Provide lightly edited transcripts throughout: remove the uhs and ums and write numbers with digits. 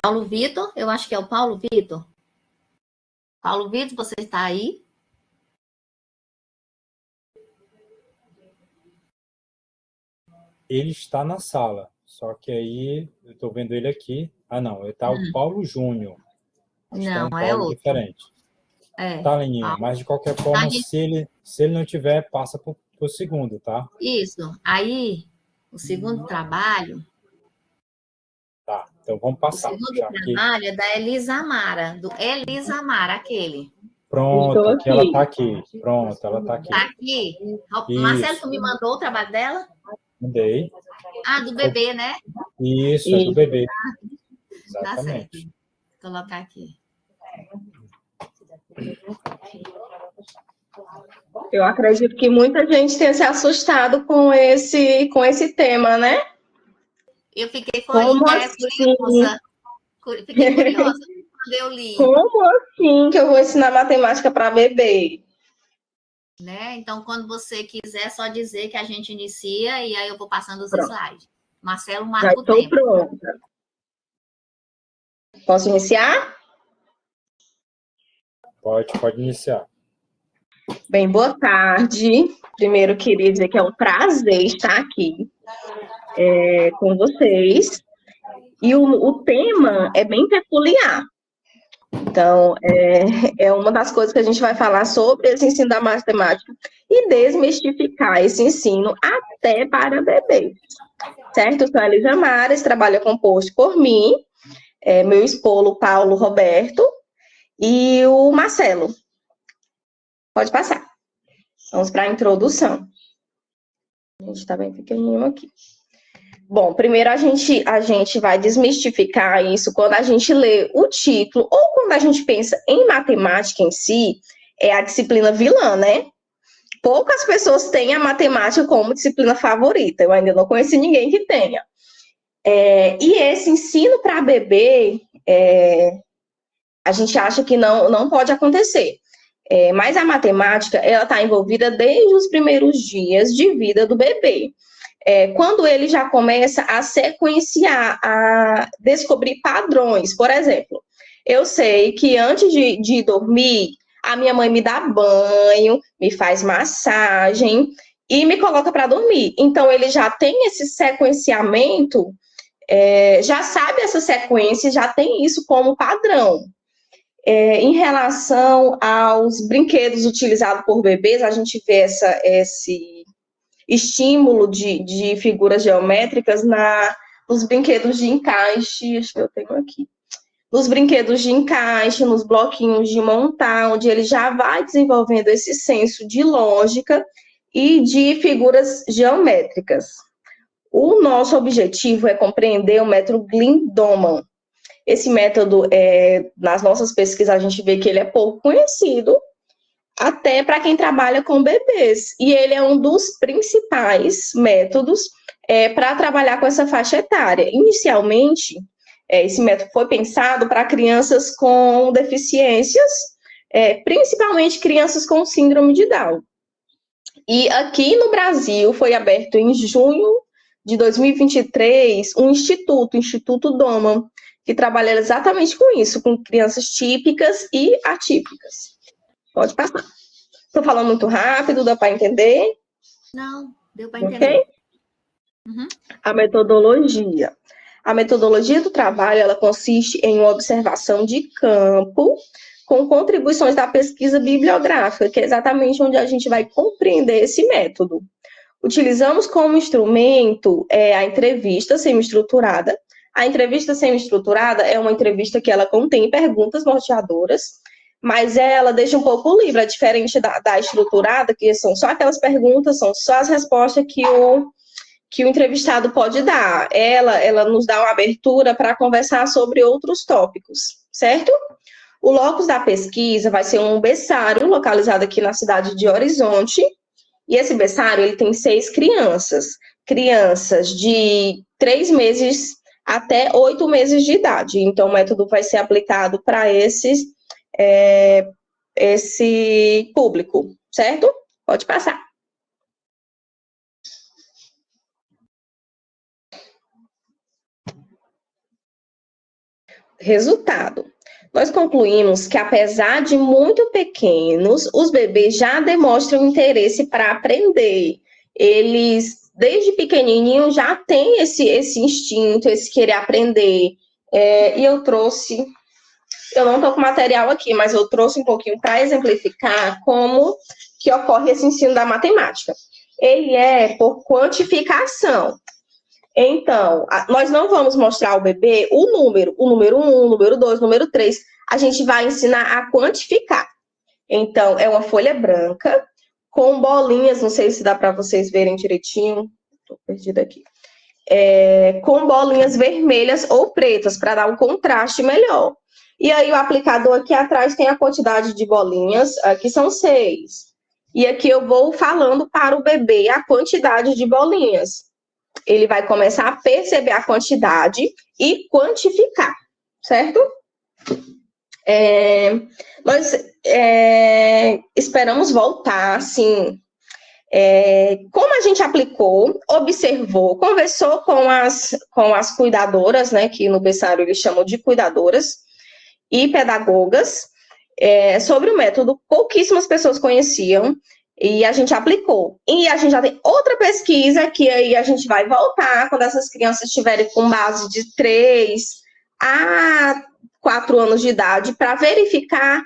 Paulo Vitor, eu acho que é o Paulo Vitor. Paulo Vitor, você está aí? Ele está na sala, só que aí eu estou vendo ele aqui. Ah, não, está o Paulo Júnior. Acho que é Não, um é Paulo outro. diferente. É. Tá, Leninha, mas de qualquer forma, Gente... se ele não tiver, passa para o segundo, tá? Isso. Aí, o segundo trabalho, Tá, então vamos o passar. segundo Já que trabalho é da Elisa Amara, do Elisa Amara, aquele. pronto, Estou aqui ela aqui. está aqui. Pronto, ela está aqui. Tá aqui. Marcelo, Isso, tu me mandou o trabalho dela? mandei. Ah, do bebê, né? Isso, é do E bebê. Tá certo. Exatamente. Vou colocar aqui. eu acredito que muita gente tenha se assustado com esse tema, né? Eu fiquei Como assim? curiosa. Fiquei curiosa quando eu li. Como assim que eu vou ensinar matemática para bebê? Né? Então, quando você quiser, é só dizer que a gente inicia e aí eu vou passando os Pronto, slides. Marcelo já marca o estou tempo. pronta. Posso iniciar? Pode iniciar. Bem, boa tarde. Primeiro, queria dizer que é um prazer estar aqui com vocês. E o tema é bem peculiar. Então, é uma das coisas que a gente vai falar sobre esse ensino da matemática e desmistificar esse ensino até para bebês. Certo? Eu sou a Elisa Mares, trabalho composto por mim, meu esposo Paulo Roberto e o Marcelo. Pode passar. Vamos para a introdução. A gente está bem pequenininho aqui. Bom, primeiro a gente vai desmistificar isso quando a gente lê o título ou quando a gente pensa em matemática em si, é a disciplina vilã, né? Poucas pessoas têm a matemática como disciplina favorita. Eu ainda não conheci ninguém que tenha. E esse ensino para bebê, a gente acha que não pode acontecer. Mas a matemática, ela está envolvida desde os primeiros dias de vida do bebê. Quando ele já começa a sequenciar, a descobrir padrões. Por exemplo, eu sei que antes de dormir, a minha mãe me dá banho, me faz massagem e me coloca para dormir. Então, ele já tem esse sequenciamento, já sabe essa sequência, já tem isso como padrão. Em relação aos brinquedos utilizados por bebês, a gente vê esse estímulo de figuras geométricas nos brinquedos de encaixe, acho que eu tenho aqui. Nos brinquedos de encaixe, nos bloquinhos de montar, onde ele já vai desenvolvendo esse senso de lógica e de figuras geométricas. O nosso objetivo é compreender o método Glean-Doman. Esse método, nas nossas pesquisas, a gente vê que ele é pouco conhecido, até para quem trabalha com bebês. E ele é um dos principais métodos para trabalhar com essa faixa etária. Inicialmente, esse método foi pensado para crianças com deficiências, principalmente crianças com síndrome de Down. E aqui no Brasil foi aberto em junho de 2023 um instituto, o Instituto Doman, que trabalha exatamente com isso, com crianças típicas e atípicas. Pode passar. Estou falando muito rápido, dá para entender? Não, deu para Ok? entender. Uhum. A metodologia. A metodologia do trabalho, ela consiste em uma observação de campo com contribuições da pesquisa bibliográfica, que é exatamente onde a gente vai compreender esse método. Utilizamos como instrumento a entrevista semi-estruturada. A entrevista semi-estruturada é uma entrevista que ela contém perguntas norteadoras, mas ela deixa um pouco livre, diferente da estruturada, que são só aquelas perguntas, são só as respostas que o entrevistado pode dar. Ela nos dá uma abertura para conversar sobre outros tópicos, certo? O locus da pesquisa vai ser um berçário localizado aqui na cidade de Horizonte, e esse berçário, ele tem 6 crianças de 3 meses até 8 meses de idade. Então, o método vai ser aplicado para esse público, certo? Pode passar. Resultado. Nós concluímos que, apesar de muito pequenos, os bebês já demonstram interesse para aprender. Eles, desde pequenininho, já têm esse instinto, esse querer aprender. E eu trouxe... Eu não estou com material aqui, mas eu trouxe um pouquinho para exemplificar como que ocorre esse ensino da matemática. Ele é por quantificação. Então, nós não vamos mostrar ao bebê o número 1, o número 2, o número 3. A gente vai ensinar a quantificar. Então, é uma folha branca com bolinhas, não sei se dá para vocês verem direitinho. Estou perdida aqui. Com bolinhas vermelhas ou pretas, para dar um contraste melhor. E aí, o aplicador aqui atrás tem a quantidade de bolinhas, aqui são 6. E aqui eu vou falando para o bebê a quantidade de bolinhas. Ele vai começar a perceber a quantidade e quantificar, certo? Nós esperamos voltar, assim, como a gente aplicou, observou, conversou com as cuidadoras, né, que no berçário eles chamam de cuidadoras, e pedagogas, sobre o método. Pouquíssimas pessoas conheciam, e a gente aplicou. E a gente já tem outra pesquisa que aí a gente vai voltar quando essas crianças estiverem com base de 3 a 4 anos de idade para verificar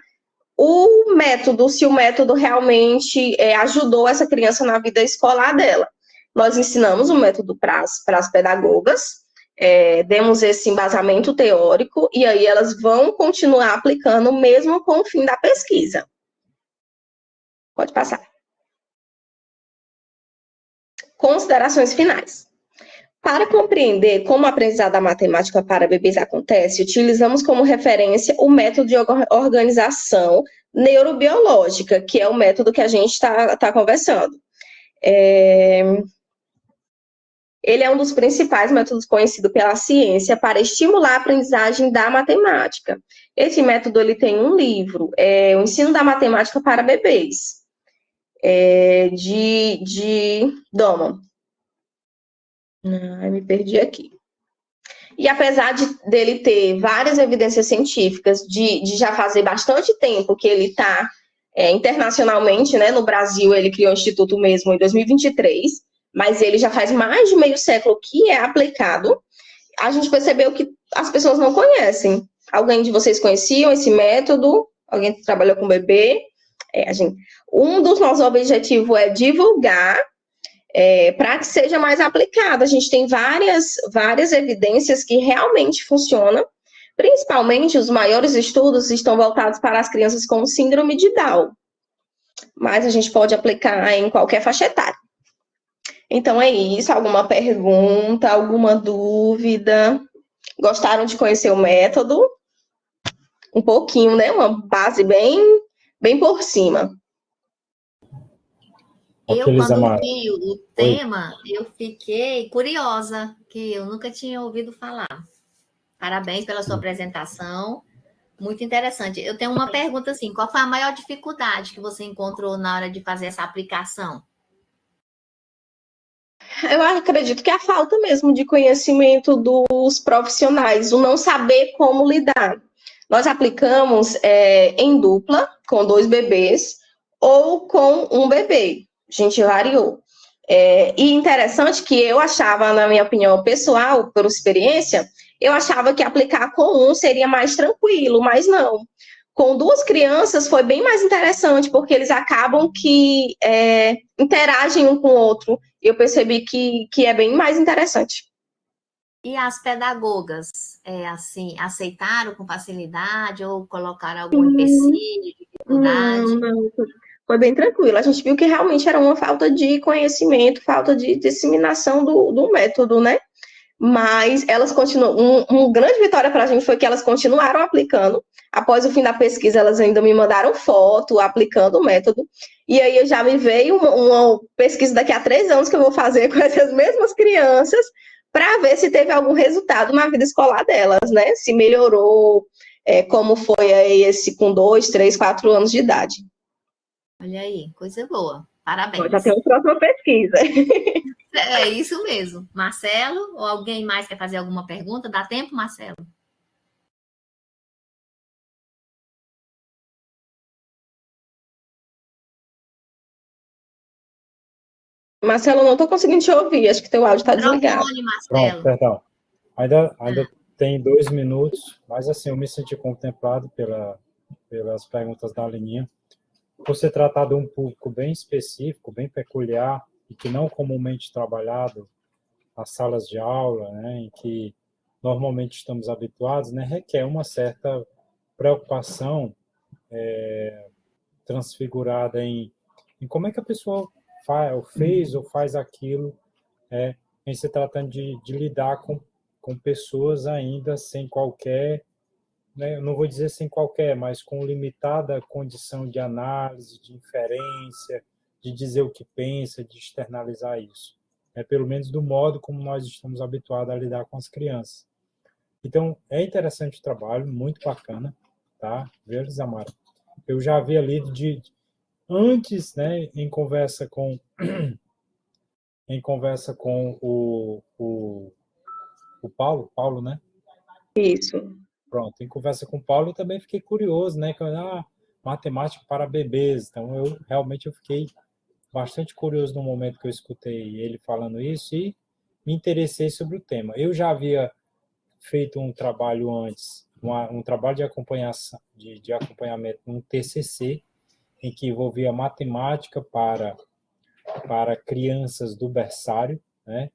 o método, se o método realmente ajudou essa criança na vida escolar dela. Nós ensinamos o método para as pedagogas, demos esse embasamento teórico e aí elas vão continuar aplicando mesmo com o fim da pesquisa. Pode passar. Considerações finais. Para compreender como o aprendizado da matemática para bebês acontece, utilizamos como referência o método de organização neurobiológica, que é o método que a gente está conversando. Ele é um dos principais métodos conhecidos pela ciência para estimular a aprendizagem da matemática. Esse método ele tem um livro, O Ensino da Matemática para Bebês, de Doman. Me perdi aqui. E apesar dele ter várias evidências científicas, de já fazer bastante tempo que ele está internacionalmente, né, no Brasil, ele criou o Instituto mesmo em 2023, mas ele já faz mais de meio século que é aplicado, a gente percebeu que as pessoas não conhecem. Alguém de vocês conheciam esse método? Alguém que trabalhou com bebê? Um dos nossos objetivos é divulgar para que seja mais aplicado. A gente tem várias evidências que realmente funcionam, principalmente os maiores estudos estão voltados para as crianças com síndrome de Down, mas a gente pode aplicar em qualquer faixa etária. Então é isso, alguma pergunta, alguma dúvida? Gostaram de conhecer o método? Um pouquinho, né? Uma base bem por cima. Eu, quando vi o tema, eu fiquei curiosa, que eu nunca tinha ouvido falar. Parabéns pela sua apresentação, muito interessante. Eu tenho uma pergunta assim, qual foi a maior dificuldade que você encontrou na hora de fazer essa aplicação? Eu acredito que é a falta mesmo de conhecimento dos profissionais, o não saber como lidar. Nós aplicamos em dupla, com 2 bebês, ou com um bebê. A gente variou. E interessante que eu achava, na minha opinião pessoal, por experiência, eu achava que aplicar com um seria mais tranquilo, mas não. Com 2 crianças foi bem mais interessante, porque eles acabam que interagem um com o outro. Eu percebi que é bem mais interessante. E as pedagogas, assim, aceitaram com facilidade ou colocaram algum empecilho, dificuldade? Não, foi bem tranquilo. A gente viu que realmente era uma falta de conhecimento, falta de disseminação do método, né? Mas elas continuam. Uma grande vitória para a gente foi que elas continuaram aplicando. Após o fim da pesquisa, elas ainda me mandaram foto aplicando o método. E aí já me veio uma pesquisa daqui a 3 anos que eu vou fazer com essas mesmas crianças para ver se teve algum resultado na vida escolar delas, né? Se melhorou, como foi aí esse com 2, 3, 4 anos de idade. Olha aí, coisa boa. Parabéns. Já tem uma próxima pesquisa. É isso mesmo. Marcelo, ou alguém mais quer fazer alguma pergunta? Dá tempo, Marcelo? Marcelo, eu não estou conseguindo te ouvir, acho que teu áudio está desligado. Microfone, Pronto, Marcelo. perdão. Ainda tem 2 minutos, mas assim, eu me senti contemplado pelas perguntas da Leninha. Por se tratar de um público bem específico, bem peculiar, e que não comumente trabalhado nas salas de aula, né, em que normalmente estamos habituados, né, requer uma certa preocupação transfigurada em como é que a pessoa fez ou faz aquilo, em se tratando de lidar com pessoas ainda sem qualquer, né, eu não vou dizer sem qualquer, mas com limitada condição de análise, de inferência, de dizer o que pensa, de externalizar isso. Pelo menos do modo como nós estamos habituados a lidar com as crianças. Então, é interessante o trabalho, muito bacana, tá? Viu, Isamara? Eu já havia lido antes, né, em conversa com o Paulo, né? Isso. Pronto, em conversa com o Paulo, eu também fiquei curioso, né? Matemática para bebês. Então, eu fiquei bastante curioso no momento que eu escutei ele falando isso e me interessei sobre o tema. Eu já havia feito um trabalho antes, um trabalho de acompanhamento, um TCC, em que envolvia matemática para crianças do berçário, né?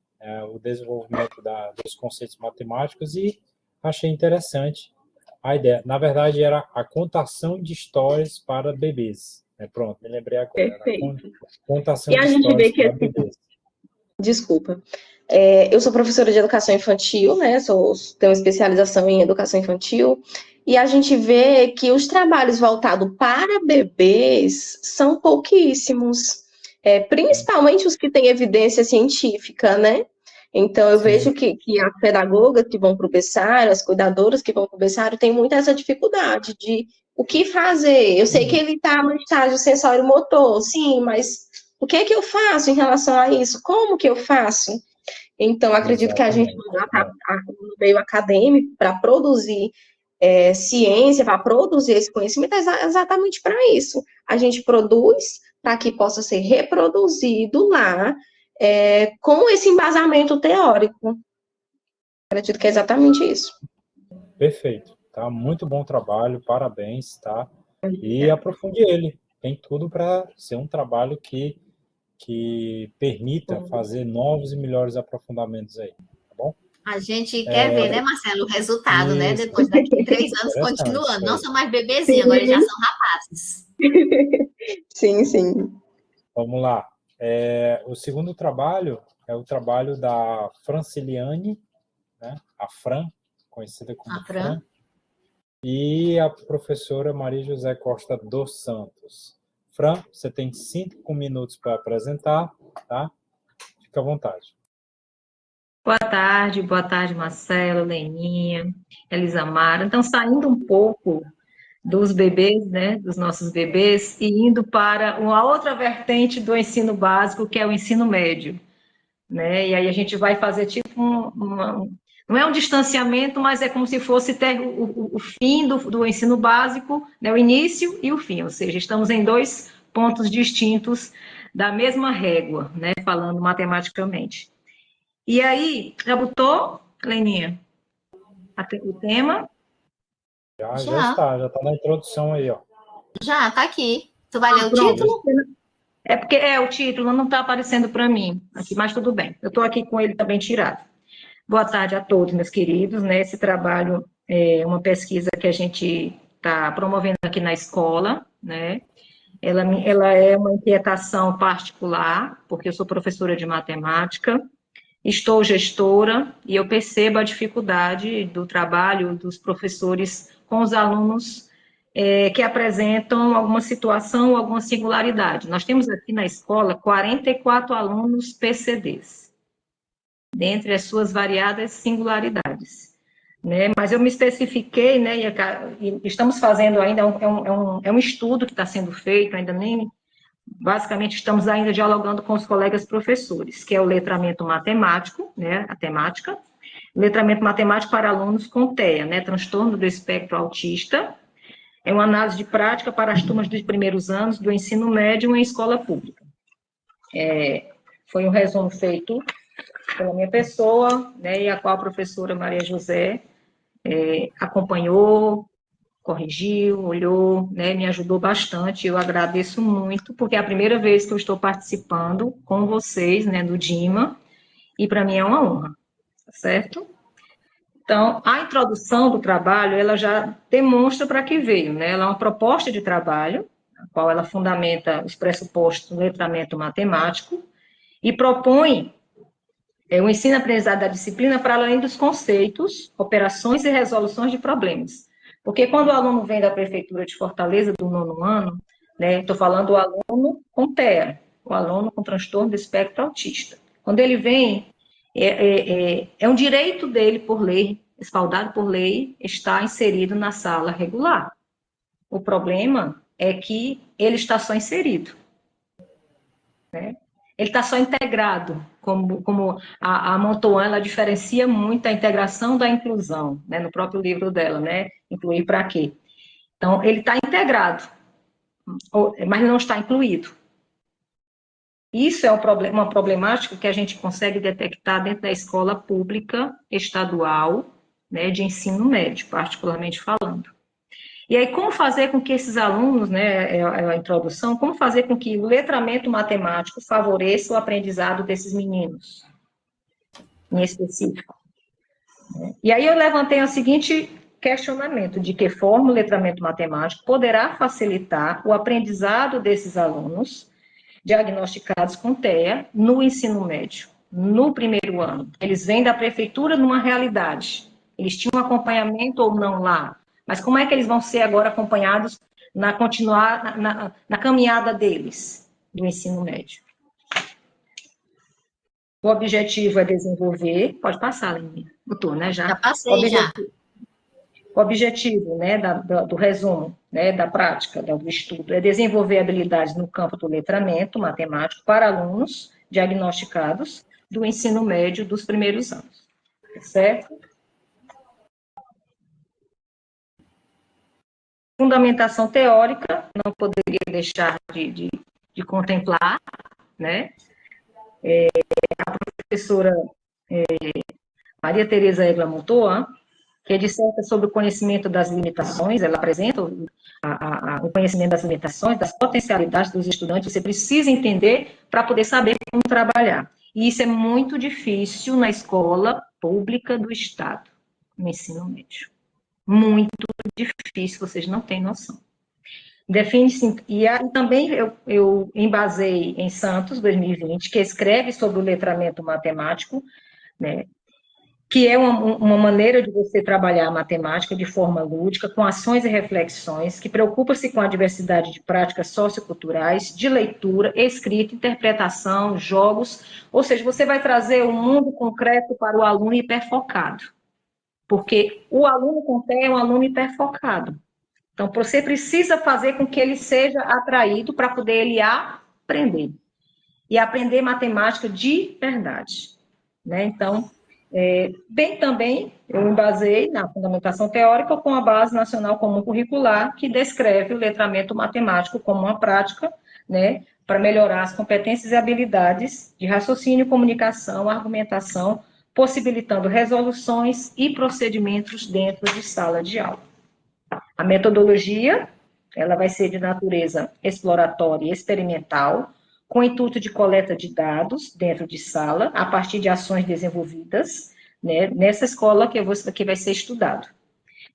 O desenvolvimento dos conceitos matemáticos, e achei interessante a ideia. Na verdade, era a contação de histórias para bebês. Pronto, me lembrei agora. Perfeito. Contação E a de gente histórias vê que, para bebês. Desculpa. Eu sou professora de educação infantil, né? Tenho especialização em educação infantil. E a gente vê que os trabalhos voltados para bebês são pouquíssimos. Principalmente os que têm evidência científica, né? Então, eu Sim. vejo que as pedagogas que vão para o berçário, as cuidadoras que vão para o berçário, têm muito essa dificuldade de o que fazer. Eu sei que ele está no estágio sensório-motor, sim, mas o que é que eu faço em relação a isso? Como que eu faço? Então, acredito que a gente está no meio acadêmico para produzir ciência, para produzir esse conhecimento, é exatamente para isso. A gente produz para que possa ser reproduzido lá com esse embasamento teórico. Acredito que é exatamente isso. Perfeito. Tá? Muito bom trabalho, parabéns, tá? E aprofunde ele. Tem tudo para ser um trabalho que permita fazer novos e melhores aprofundamentos aí, tá bom? A gente quer ver, né, Marcelo, o resultado, né? Isso. Depois daqui 3 anos continuando. Não são mais bebezinhos, agora eles já são rapazes. Sim, sim. Vamos lá. O segundo trabalho é o trabalho da Franciliane, né? A Fran, conhecida como Fran, e a professora Maria José Costa dos Santos. Fran, você tem 5 minutos para apresentar, tá? Fica à vontade. Boa tarde, Marcelo, Leninha, Elisamara. Então, saindo um pouco dos bebês, né, dos nossos bebês, e indo para uma outra vertente do ensino básico, que é o ensino médio, né? E aí a gente vai fazer tipo não é um distanciamento, mas é como se fosse ter o fim do ensino básico, né, o início e o fim, ou seja, estamos em 2 pontos distintos da mesma régua, né, falando matematicamente. E aí, já botou, Leninha, o tema? Já está na introdução aí, ó. Já, tá aqui. Tu vai ler o Pronto. título? É porque o título não está aparecendo para mim aqui, mas tudo bem. Eu estou aqui com ele também tirado. Boa tarde a todos, meus queridos. Né? Esse trabalho é uma pesquisa que a gente está promovendo aqui na escola, né? Ela é uma inquietação particular, porque eu sou professora de matemática, estou gestora e eu percebo a dificuldade do trabalho dos professores com os alunos que apresentam alguma situação ou alguma singularidade. Nós temos aqui na escola 44 alunos PCDs, dentre as suas variadas singularidades. Né? Mas eu me especifiquei, né, e estamos fazendo ainda, é um estudo que está sendo feito, ainda nem... Basicamente, estamos ainda dialogando com os colegas professores, que é o letramento matemático, né, a temática, letramento matemático para alunos com TEA, né, transtorno do espectro autista, é uma análise de prática para as turmas dos primeiros anos do ensino médio em escola pública. Foi um resumo feito pela minha pessoa, né, e a qual a professora Maria José acompanhou, corrigiu, olhou, né, me ajudou bastante. Eu agradeço muito, porque é a primeira vez que eu estou participando com vocês, né, do DIMA, e para mim é uma honra, tá certo? Então, a introdução do trabalho, ela já demonstra para que veio, né? Ela é uma proposta de trabalho, a qual ela fundamenta os pressupostos do letramento matemático e propõe o ensino-aprendizado da disciplina para além dos conceitos, operações e resoluções de problemas. Porque quando o aluno vem da Prefeitura de Fortaleza, do 9º ano, né, estou falando do aluno com TEA, o aluno com transtorno do espectro autista. Quando ele vem, é um direito dele, por lei, respaldado por lei, estar inserido na sala regular. O problema é que ele está só inserido, né? Ele está só integrado, como a Montauan, ela diferencia muito a integração da inclusão, né, no próprio livro dela, né, incluir para quê? Então, ele está integrado, mas não está incluído. Isso é uma problemática que a gente consegue detectar dentro da escola pública estadual, né, de ensino médio, particularmente falando. E aí, como fazer com que esses alunos, né, a introdução, como fazer com que o letramento matemático favoreça o aprendizado desses meninos, em específico? E aí eu levantei o seguinte questionamento, de que forma o letramento matemático poderá facilitar o aprendizado desses alunos diagnosticados com TEA no ensino médio, no primeiro ano. Eles vêm da prefeitura numa realidade, eles tinham acompanhamento ou não lá, mas como é que eles vão ser agora acompanhados na caminhada deles do ensino médio? O objetivo é desenvolver, pode passar, Leninha, botou, né, já? Já passei, já. O objetivo, né, do resumo, né, da prática, do estudo, é desenvolver habilidades no campo do letramento matemático para alunos diagnosticados do ensino médio dos primeiros anos, certo? Fundamentação teórica, não poderia deixar de contemplar, né? A professora Maria Tereza Egla Montoa, que disserta sobre o conhecimento das limitações, ela apresenta o conhecimento das limitações, das potencialidades dos estudantes, você precisa entender para poder saber como trabalhar. E isso é muito difícil na escola pública do Estado, no ensino médio. Muito difícil, vocês não têm noção. Define-se, e também eu embasei em Santos, 2020, que escreve sobre o letramento matemático, né, que é uma maneira de você trabalhar a matemática de forma lúdica, com ações e reflexões, que preocupa-se com a diversidade de práticas socioculturais, de leitura, escrita, interpretação, jogos, ou seja, você vai trazer um mundo concreto para o aluno hiperfocado, porque o aluno com TEA é um aluno hiperfocado. Então, você precisa fazer com que ele seja atraído para poder ele aprender, e aprender matemática de verdade, né? Então, bem também, eu me baseei na fundamentação teórica com a Base Nacional Comum Curricular, que descreve o letramento matemático como uma prática, né, para melhorar as competências e habilidades de raciocínio, comunicação, argumentação, possibilitando resoluções e procedimentos dentro de sala de aula. A metodologia, ela vai ser de natureza exploratória e experimental, com o intuito de coleta de dados dentro de sala, a partir de ações desenvolvidas, né, nessa escola que vai ser estudado.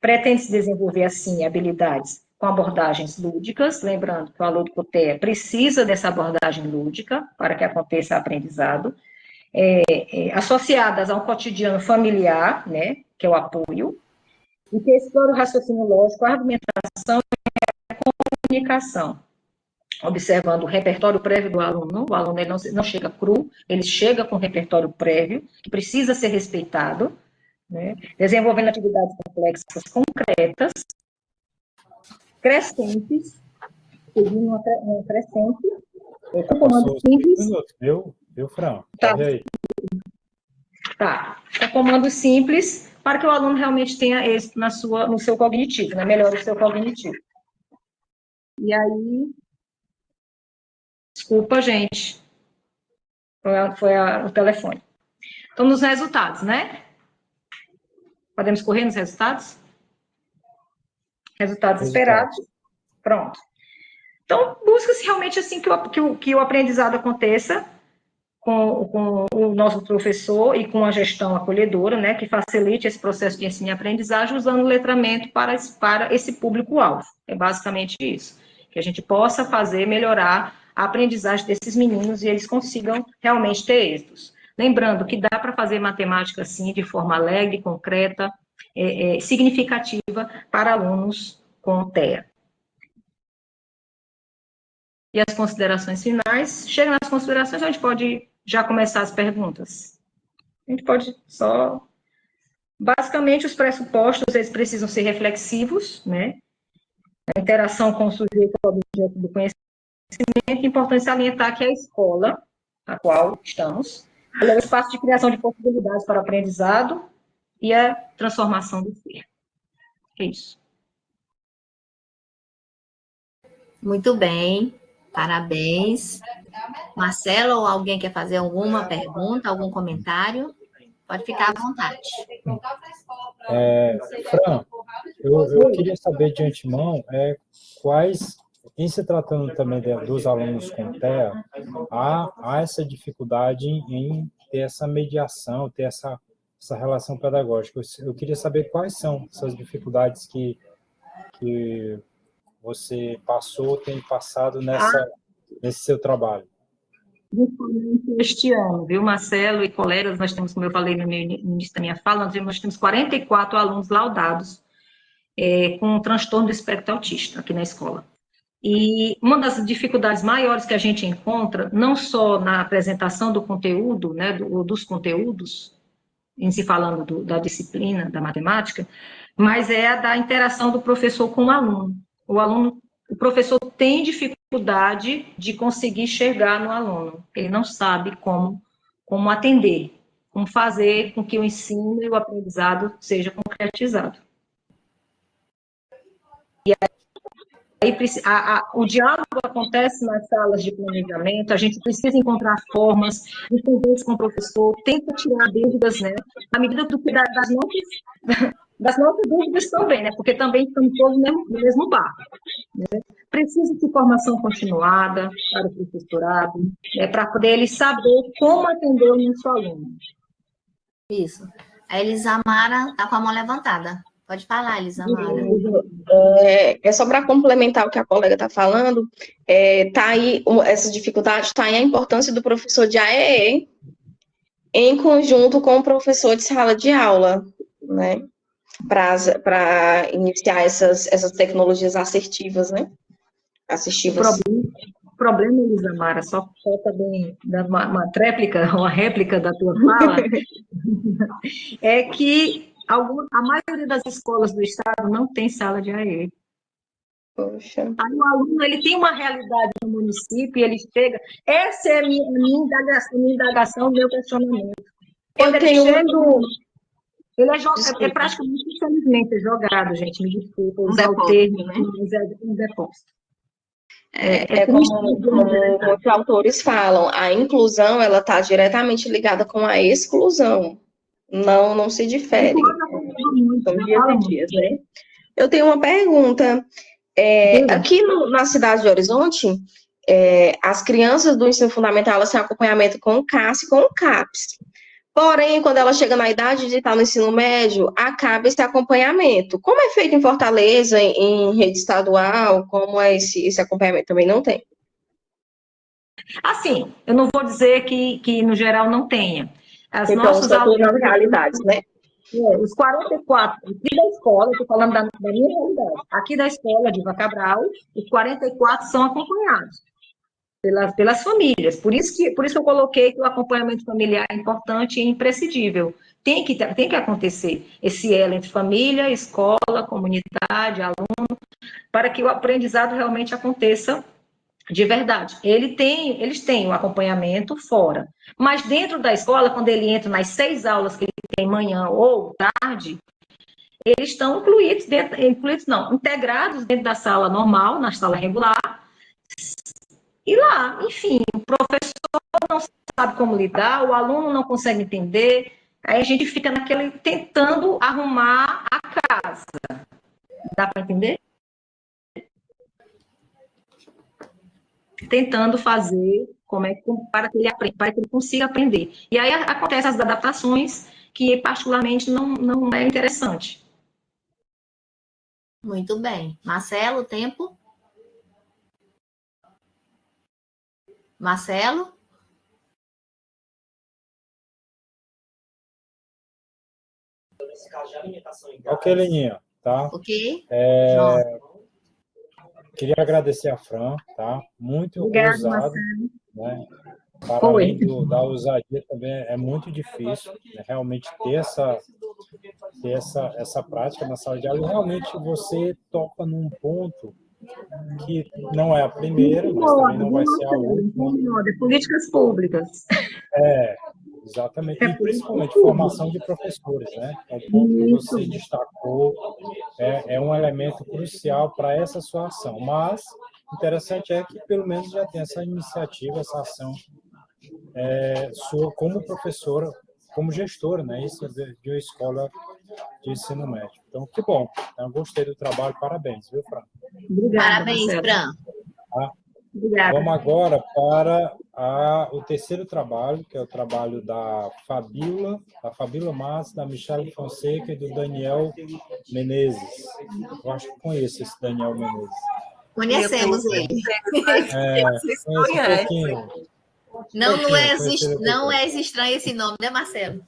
Pretende-se desenvolver, assim, habilidades com abordagens lúdicas, lembrando que o aluno com TEA precisa dessa abordagem lúdica para que aconteça aprendizado, associadas a um cotidiano familiar, né, que é o apoio, e que explora o raciocínio lógico, a argumentação e a comunicação, observando o repertório prévio do aluno. O aluno ele não chega cru, ele chega com um repertório prévio, que precisa ser respeitado, né? Desenvolvendo atividades complexas, concretas, crescentes, seguindo uma crescente, com comando simples. Viu, Fran? Tá. Pode aí. Tá. Com comandos simples, para que o aluno realmente tenha êxito no seu cognitivo, né? Melhore o seu cognitivo. E aí, desculpa, gente. o telefone. Então, nos resultados, né? Podemos correr nos resultados? Resultados esperados. Pronto. Então, busca-se realmente assim que o aprendizado aconteça com o nosso professor e com a gestão acolhedora, né, que facilite esse processo de ensino e aprendizagem usando o letramento para esse público-alvo. É basicamente isso. Que a gente possa melhorar a aprendizagem desses meninos e eles consigam realmente ter êxitos. Lembrando que dá para fazer matemática, sim, de forma alegre, concreta, significativa para alunos com TEA. E as considerações finais. Chega nas considerações, a gente pode já começar as perguntas. A gente pode só... Basicamente, os pressupostos, eles precisam ser reflexivos, né? A interação com o sujeito e o objeto do conhecimento. É importante salientar que a escola, a qual estamos, ela é o espaço de criação de possibilidades para o aprendizado e a transformação do ser. É isso. Muito bem, parabéns. Marcelo, ou alguém quer fazer alguma pergunta, algum comentário? Pode ficar à vontade. Fran, eu queria saber de antemão quais, em se tratando também dos alunos com TEA, há essa dificuldade em ter essa mediação, ter essa relação pedagógica. Eu queria saber quais são essas dificuldades que você tem passado nesse seu trabalho. Este ano, viu, Marcelo e colegas, nós temos, como eu falei no início da minha fala, nós temos 44 alunos laudados com transtorno do espectro autista aqui na escola. E uma das dificuldades maiores que a gente encontra, não só na apresentação do conteúdo, né, dos conteúdos, em se falando da disciplina, da matemática, mas é a da interação do professor com o aluno. O professor tem dificuldade de conseguir chegar no aluno. Ele não sabe como atender, como fazer com que o ensino e o aprendizado seja concretizado. E aí o diálogo acontece nas salas de planejamento, a gente precisa encontrar formas de conversa com o professor, tenta tirar dúvidas, né? À medida das nossas dúvidas também, né? Porque também estamos todos no mesmo barco, né? Precisa de formação continuada para o professorado, para poder ele saber como atender o nosso aluno. Isso. A Elisamara está com a mão levantada. Pode falar, Elisamara. Só para complementar o que a colega está falando, tá aí, essa dificuldade está aí a importância do professor de AEE em conjunto com o professor de sala de aula, né? Para iniciar essas tecnologias assertivas, né? Assistivas. O problema, Elisamara, só também dando uma réplica da tua fala, é que a maioria das escolas do estado não tem sala de AE. Poxa. Aí o aluno, ele tem uma realidade no município e ele chega... Essa é a minha indagação, meu questionamento. Quando ele chega... Ele é praticamente, infelizmente, jogado, gente, me desculpa usar o termo, né? Mas um depósito. Como os autores falam, a inclusão, ela está diretamente ligada com a exclusão. Não se difere. São dias e dias, né? Eu tenho uma pergunta. Aqui na cidade de Horizonte, as crianças do ensino fundamental, elas têm acompanhamento com o CAS e com o CAPES. Porém, quando ela chega na idade de estar no ensino médio, acaba esse acompanhamento. Como é feito em Fortaleza, em rede estadual? Como é esse acompanhamento? Também não tem? Assim, eu não vou dizer que no geral não tenha. Então, são todas as realidades, né? Os 44 aqui da escola, estou falando da minha realidade, aqui da escola de Iva Cabral, os 44 são acompanhados pelas famílias. Por isso que eu coloquei que o acompanhamento familiar é importante e imprescindível. Tem que acontecer esse elo entre família, escola, comunidade, aluno, para que o aprendizado realmente aconteça de verdade. Eles têm o acompanhamento fora, mas dentro da escola, quando ele entra nas 6 aulas que ele tem manhã ou tarde, eles estão integrados dentro da sala normal, na sala regular, e lá, enfim, o professor professor não sabe como lidar, o aluno não consegue entender, aí a gente fica naquele tentando arrumar a casa. Dá para entender? Tentando fazer para que ele aprenda, para que ele consiga aprender. E aí acontecem as adaptações que particularmente não é interessante. Muito bem. Marcelo, tempo? Marcelo? Ok, Leninha, tá? Ok? Queria agradecer a Fran, tá? Muito Obrigada, ousado, Marcelo. né? Para Foi. além da ousadia, também é muito difícil, né? Realmente ter essa prática na sala de aula. E realmente você toca num ponto que não é a primeira, mas também não vai ser a última. Políticas públicas. Exatamente. É E principalmente política formação de professores, né? É um ponto que você destacou, é um elemento crucial para essa sua ação. Mas interessante é que pelo menos já tem essa iniciativa, essa ação sua como professora, como gestora, né? Isso de uma escola de ensino médio. Então, que bom. Eu gostei do trabalho. Parabéns, viu, Fran? Obrigada, Parabéns, Marcelo. Fran. Tá? Obrigada. Vamos agora para o terceiro trabalho, que é o trabalho da Fabíola Massa, da Michele Fonseca e do Daniel Menezes. Eu acho que conheço esse Daniel Menezes. Conhecemos ele. Conheço um pouquinho. Não é estranho esse nome, né, Marcelo?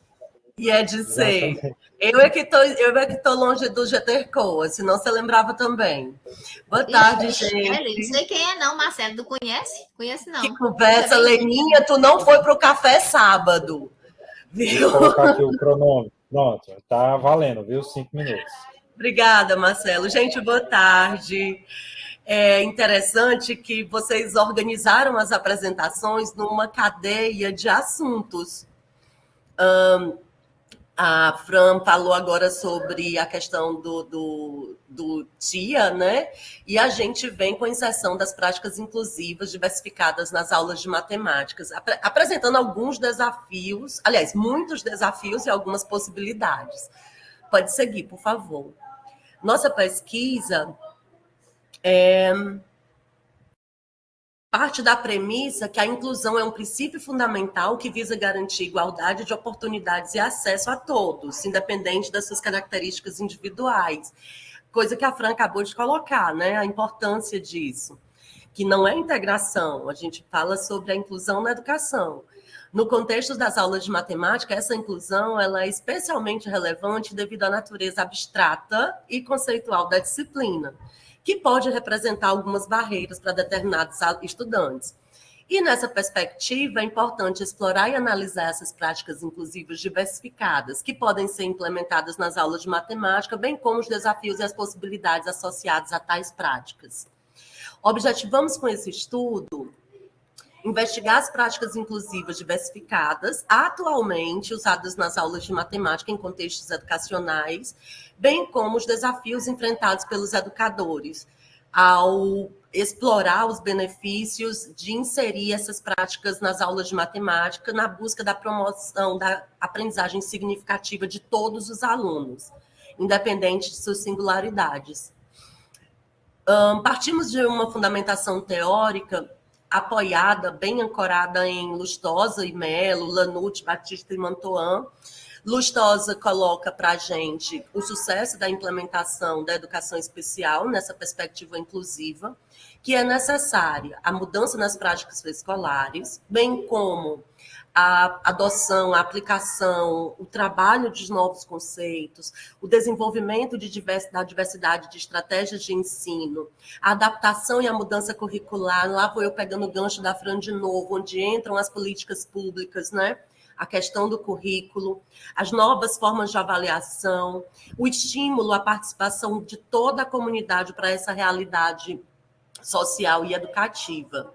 E é de ser. Eu é que tô longe do Jetercoa, senão você lembrava também. Boa tarde, gente. Não sei quem é, não, Marcelo. Tu conhece? Conhece, não. Que conversa, Leninha. Tu não foi pro café sábado, viu? Vou colocar aqui o cronômetro. Pronto, tá valendo, viu? 5 minutos. Obrigada, Marcelo. Gente, boa tarde. É interessante que vocês organizaram as apresentações numa cadeia de assuntos. A Fran falou agora sobre a questão do TIA, né? E a gente vem com a inserção das práticas inclusivas diversificadas nas aulas de matemáticas, apresentando alguns desafios, aliás, muitos desafios e algumas possibilidades. Pode seguir, por favor. Nossa pesquisa parte da premissa que a inclusão é um princípio fundamental que visa garantir igualdade de oportunidades e acesso a todos, independente das suas características individuais. Coisa que a Fran acabou de colocar, né? A importância disso. Que não é integração, a gente fala sobre a inclusão na educação. No contexto das aulas de matemática, essa inclusão ela é especialmente relevante devido à natureza abstrata e conceitual da disciplina, que pode representar algumas barreiras para determinados estudantes. E nessa perspectiva, é importante explorar e analisar essas práticas inclusivas diversificadas, que podem ser implementadas nas aulas de matemática, bem como os desafios e as possibilidades associados a tais práticas. Objetivamos com esse estudo investigar as práticas inclusivas diversificadas, atualmente usadas nas aulas de matemática em contextos educacionais, bem como os desafios enfrentados pelos educadores ao explorar os benefícios de inserir essas práticas nas aulas de matemática na busca da promoção da aprendizagem significativa de todos os alunos, independente de suas singularidades. Partimos de uma fundamentação teórica apoiada, bem ancorada em Lustosa e Mello, Lanucci, Batista e Mantoan. Lustosa coloca para a gente o sucesso da implementação da educação especial nessa perspectiva inclusiva, que é necessária a mudança nas práticas escolares, bem como a adoção, a aplicação, o trabalho de novos conceitos, o desenvolvimento da diversidade de estratégias de ensino, a adaptação e a mudança curricular. Lá vou eu pegando o gancho da Fran de novo, onde entram as políticas públicas, né? A questão do currículo, as novas formas de avaliação, o estímulo à participação de toda a comunidade para essa realidade social e educativa.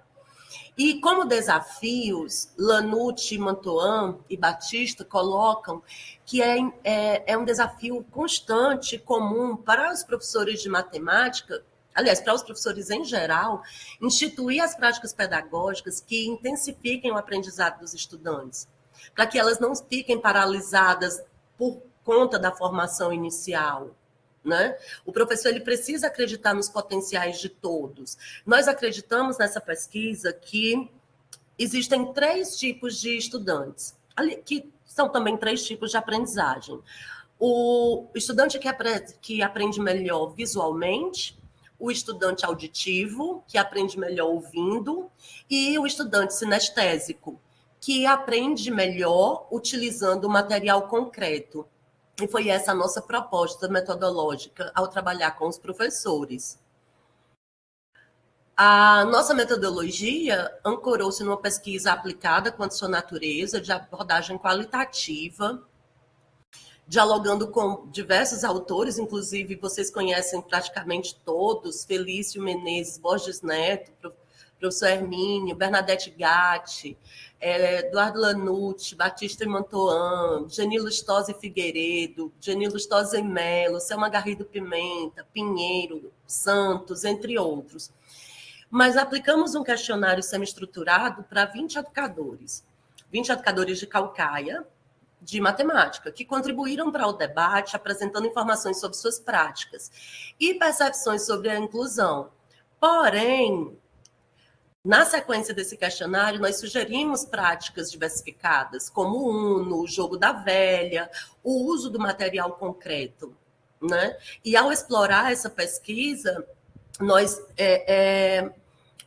E como desafios, Lanucci, Mantoan e Batista colocam que é um desafio constante, comum para os professores de matemática, aliás, para os professores em geral, instituir as práticas pedagógicas que intensifiquem o aprendizado dos estudantes, para que elas não fiquem paralisadas por conta da formação inicial, né? O professor ele precisa acreditar nos potenciais de todos. Nós acreditamos nessa pesquisa que existem 3 tipos de estudantes, que são também 3 tipos de aprendizagem. O estudante que aprende melhor visualmente, o estudante auditivo, que aprende melhor ouvindo, e o estudante sinestésico, que aprende melhor utilizando o material concreto. E foi essa a nossa proposta metodológica ao trabalhar com os professores. A nossa metodologia ancorou-se numa pesquisa aplicada quanto à sua natureza, de abordagem qualitativa, dialogando com diversos autores, inclusive vocês conhecem praticamente todos, Felício Menezes, Borges Neto, professor Hermínio, Bernadette Gatti, Eduardo Lanucci, Batista Mantoan, Geni Lustosa Figueiredo, Geni Lustosa e Melo, Selma Garrido Pimenta, Pinheiro, Santos, entre outros. Mas aplicamos um questionário semi-estruturado para 20 educadores de Caucaia, de matemática, que contribuíram para o debate, apresentando informações sobre suas práticas e percepções sobre a inclusão. Porém, na sequência desse questionário, nós sugerimos práticas diversificadas, como o Uno, o jogo da velha, o uso do material concreto, né? E ao explorar essa pesquisa,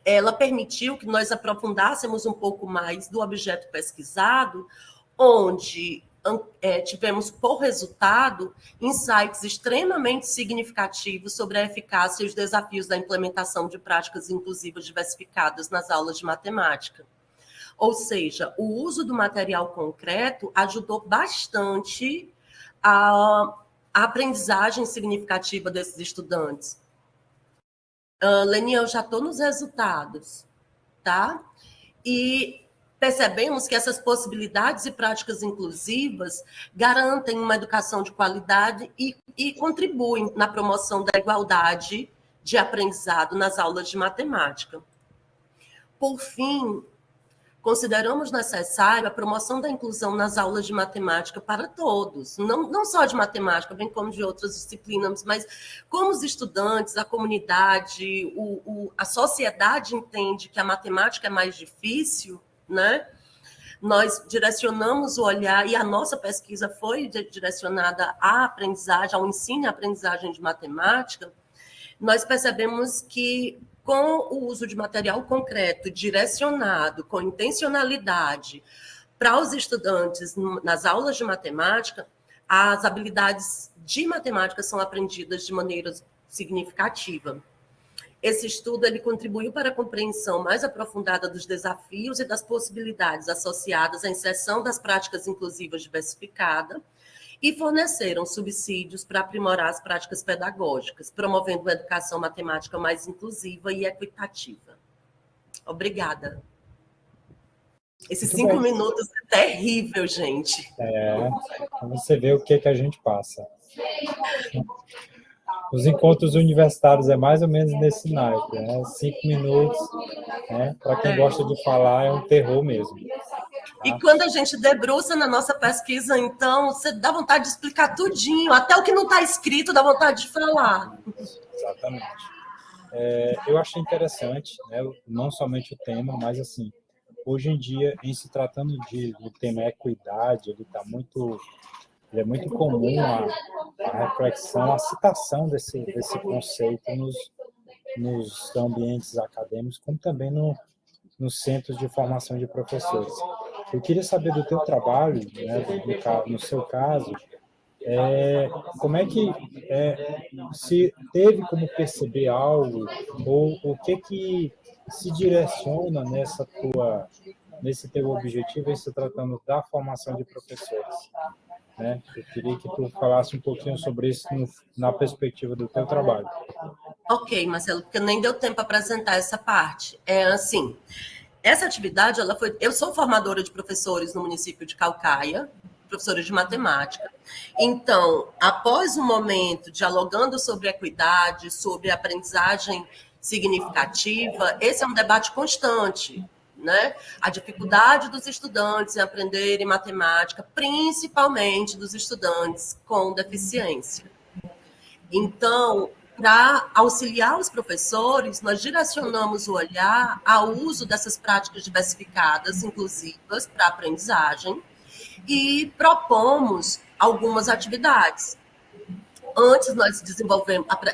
ela permitiu que nós aprofundássemos um pouco mais do objeto pesquisado, onde tivemos, por resultado, insights extremamente significativos sobre a eficácia e os desafios da implementação de práticas inclusivas diversificadas nas aulas de matemática. Ou seja, o uso do material concreto ajudou bastante a aprendizagem significativa desses estudantes. Leni, eu já estou nos resultados, tá? E percebemos que essas possibilidades e práticas inclusivas garantem uma educação de qualidade e contribuem na promoção da igualdade de aprendizado nas aulas de matemática. Por fim, consideramos necessário a promoção da inclusão nas aulas de matemática para todos, não só de matemática, bem como de outras disciplinas, mas como os estudantes, a comunidade, a sociedade entende que a matemática é mais difícil, né? Nós direcionamos o olhar, e a nossa pesquisa foi direcionada à aprendizagem, ao ensino e aprendizagem de matemática. Nós percebemos que, com o uso de material concreto, direcionado, com intencionalidade, para os estudantes nas aulas de matemática, as habilidades de matemática são aprendidas de maneira significativa. Esse estudo ele contribuiu para a compreensão mais aprofundada dos desafios e das possibilidades associadas à inserção das práticas inclusivas diversificadas e forneceram subsídios para aprimorar as práticas pedagógicas, promovendo uma educação matemática mais inclusiva e equitativa. Obrigada. Esses 5 minutos é terrível, gente. Você vê o que a gente passa. Os encontros universitários é mais ou menos nesse naipe, né? 5 minutos, né? Para quem gosta de falar, é um terror mesmo. Tá? E quando a gente debruça na nossa pesquisa, então, você dá vontade de explicar tudinho, até o que não está escrito dá vontade de falar. Exatamente. Eu achei interessante, né? Não somente o tema, mas assim, hoje em dia, em se tratando do tema equidade, ele é muito comum a reflexão, a citação desse conceito nos ambientes acadêmicos, como também nos centros de formação de professores. Eu queria saber do teu trabalho, né, no seu caso, como é que se teve como perceber algo, ou o que se direciona nesse teu objetivo em se tratando da formação de professores? Né? Eu queria que tu falasse um pouquinho sobre isso na perspectiva do teu trabalho. Ok, Marcelo, porque nem deu tempo para apresentar essa parte. Assim, essa atividade, eu sou formadora de professores no município de Caucaia, professora de matemática. Então, após um momento dialogando sobre equidade, sobre aprendizagem significativa, esse é um debate constante, né? A dificuldade dos estudantes em aprenderem matemática, principalmente dos estudantes com deficiência. Então, para auxiliar os professores, nós direcionamos o olhar ao uso dessas práticas diversificadas, inclusivas, para a aprendizagem, e propomos algumas atividades. Antes, nós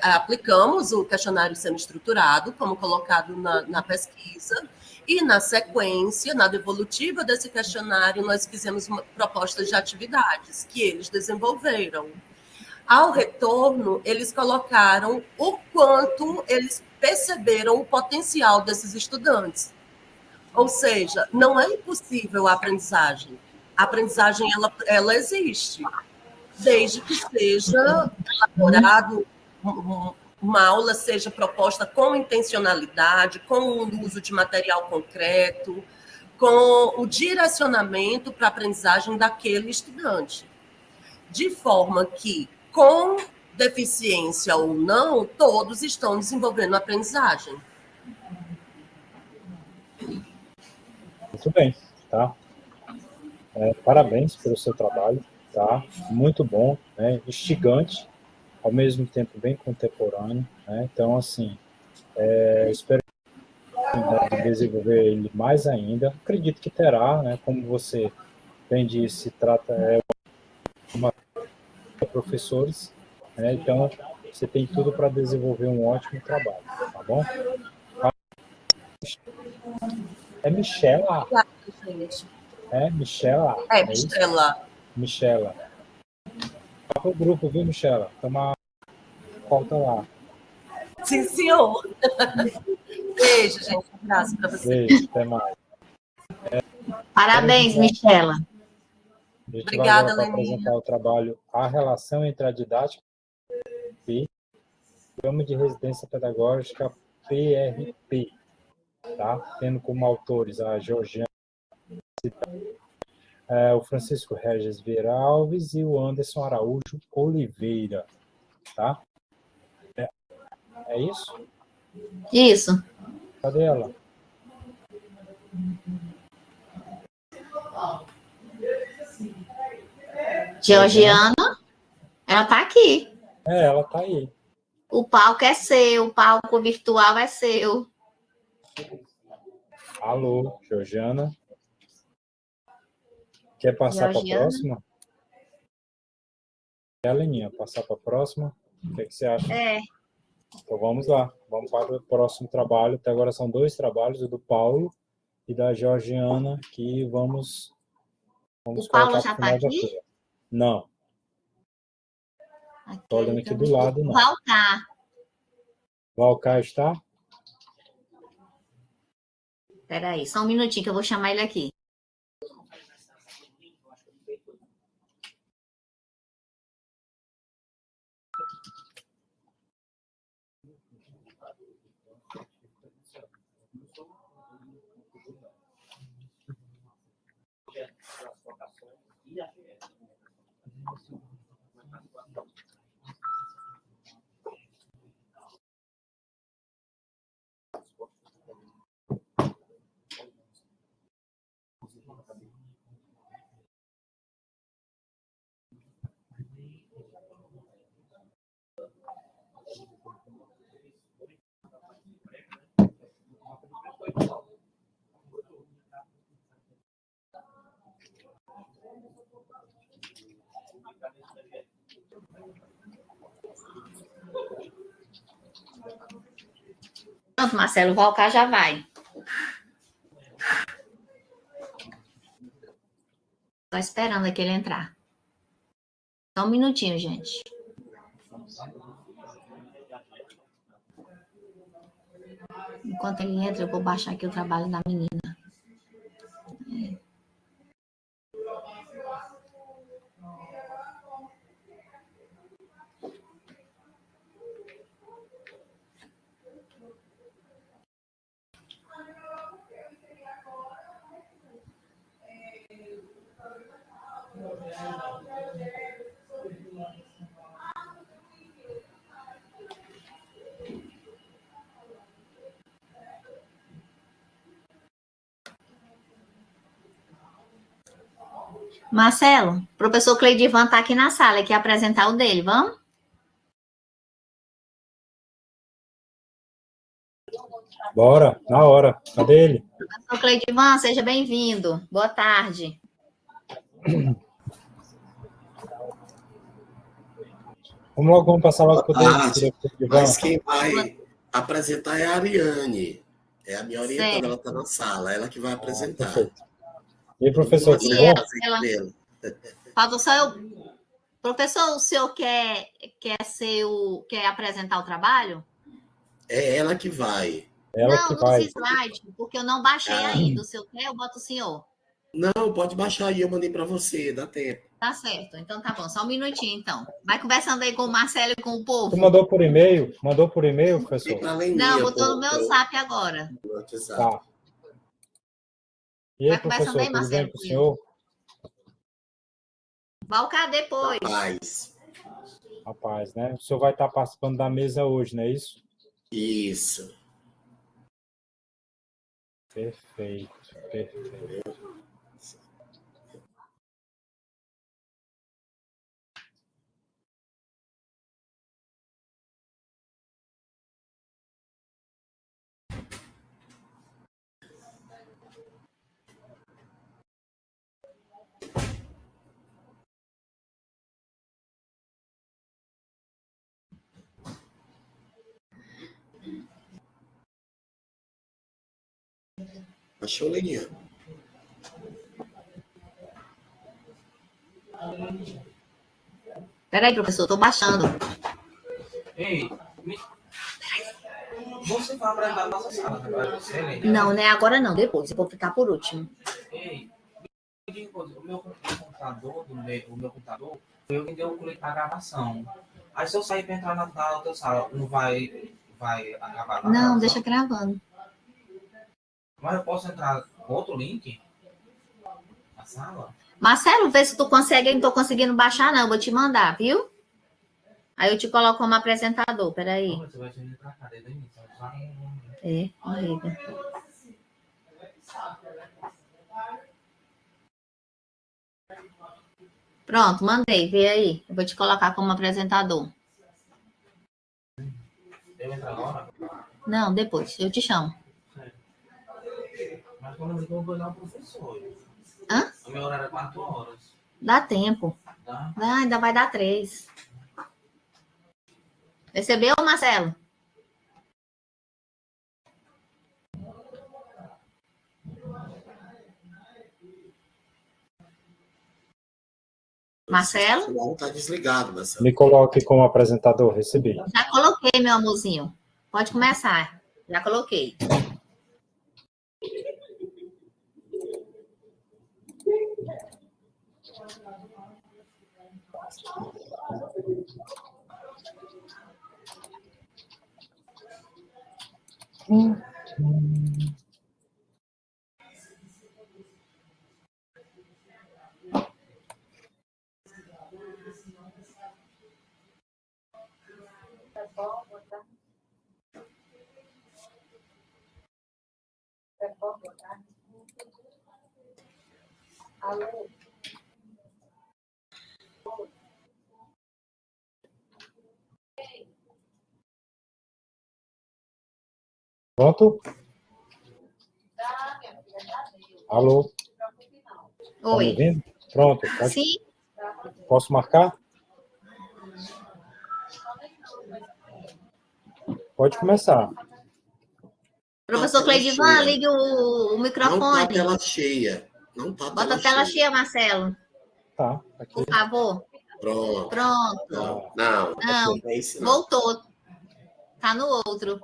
aplicamos o questionário semi-estruturado, como colocado na pesquisa, e, na sequência, na devolutiva desse questionário, nós fizemos propostas de atividades que eles desenvolveram. Ao retorno, eles colocaram o quanto eles perceberam o potencial desses estudantes. Ou seja, não é impossível a aprendizagem. A aprendizagem, ela existe, desde que seja elaborado, uma aula seja proposta com intencionalidade, com o uso de material concreto, com o direcionamento para a aprendizagem daquele estudante. De forma que, com deficiência ou não, todos estão desenvolvendo aprendizagem. Muito bem, tá? Parabéns pelo seu trabalho, tá? Muito bom, né? Instigante, ao mesmo tempo bem contemporâneo, né? Então, assim, espero de desenvolver ele mais ainda. Acredito que terá, né? Como você bem disse, se trata uma professores, né? Então você tem tudo para desenvolver um ótimo trabalho, tá bom? É Michela? Claro, gente. Michela? Michela. Michela. Vai pro grupo, viu, Michela? Toma conta lá. Sim, senhor. Beijo, gente. Um abraço para você. Beijo, até mais. Parabéns, Michela. A gente Obrigada, vai agora para apresentar o trabalho A Relação entre a Didática e o Programa de Residência Pedagógica PRP, tá? Tendo como autores a Georgiana, o Francisco Regis Vieira Alves e o Anderson Araújo Oliveira, tá? É isso? Isso. Cadê ela? Georgiana, ela está aqui. Ela está aí. O palco é seu, o palco virtual é seu. Alô, Georgiana. Quer passar para a próxima? Leninha, passar para a próxima? O que você acha? Então vamos lá, vamos para o próximo trabalho. Até agora são 2 trabalhos, o do Paulo e da Georgiana, que vamos o Paulo já está aqui? Não. Estou olhando aqui do lado, não. Valcar. Valcar está? Espera aí, só um minutinho que eu vou chamar ele aqui. Pronto, Marcelo, o Valcar já vai. Estou esperando aqui ele entrar. Só um minutinho, gente. Enquanto ele entra, eu vou baixar aqui o trabalho da menina. Marcelo, o professor Cleidivan está aqui na sala, quer apresentar o dele, vamos? Bora, na hora. Cadê ele? Professor Cleidivan, seja bem-vindo. Boa tarde. Vamos passar logo para o dele. Mas quem vai apresentar é a Ariane. É a minha orientadora, ela está na sala, ela que vai apresentar. Perfeito. E aí, professor, tudo bom? Falta só eu. Professor, o senhor quer apresentar o trabalho? É ela que vai. Não, nos slides, porque eu não baixei ainda. O senhor quer, eu boto o senhor. Não, pode baixar aí, eu mandei para você, dá tempo. Tá certo, então tá bom, só um minutinho então. Vai conversando aí com o Marcelo e com o povo. Tu mandou por e-mail? Professor? Não, botou no meu zap agora. Tá. E aí, professor, aí, tudo bem com o senhor? Vai cá depois. Rapaz, né? O senhor vai estar participando da mesa hoje, não é isso? Isso. Perfeito. Achou, Leninha? Peraí, professor, tô baixando. Ei, você vai apresentar a nossa sala, né? Não, né? Agora não, depois. Eu vou ficar por último. Ei, o meu computador, o meu computador, foi eu que dei o clique na gravação. Aí se eu sair para entrar na outra sala, não vai acabar nada? Não, deixa gravando. Mas eu posso entrar com outro link? Na sala? Marcelo, vê se tu consegue. Eu não tô conseguindo baixar, não. Eu vou te mandar, viu? Aí eu te coloco como apresentador. Peraí. Você vai vir pra cá desde o início. Horrível. Pronto, mandei. Vê aí. Eu vou te colocar como apresentador. Eu entro agora? Não, depois. Eu te chamo. Mas quando eu vou olhar o professor. Hã? O meu horário é 4 horas. Dá tempo. Tá? Ainda vai dar 3. Recebeu, Marcelo? Marcelo? O tá desligado, Marcelo. Me coloque como apresentador, recebi. Já coloquei, meu amorzinho. Pode começar. Já coloquei. Pronto? Alô? Tá me Oi. ouvindo? Pronto. Sim. Posso marcar? Pode começar. Professor Cleidivan, ligue o microfone. Não tá a tela cheia. Não tá a Bota a tela cheia, Marcelo. Tá. Aqui. Por favor. Pronto. Não. É esse, não. Voltou. Tá no outro.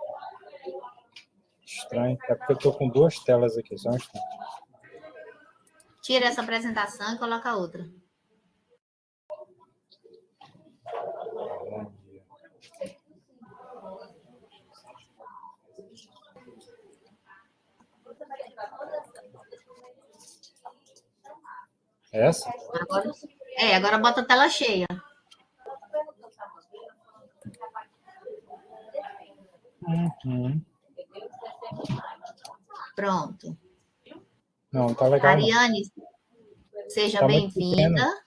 Estranho. É porque eu tô com 2 telas aqui. Só um instante. Tira essa apresentação e coloca outra. Essa? Agora bota a tela cheia. Pronto. Não, tá legal. Ariane, Seja Tá muito pequeno. bem-vinda.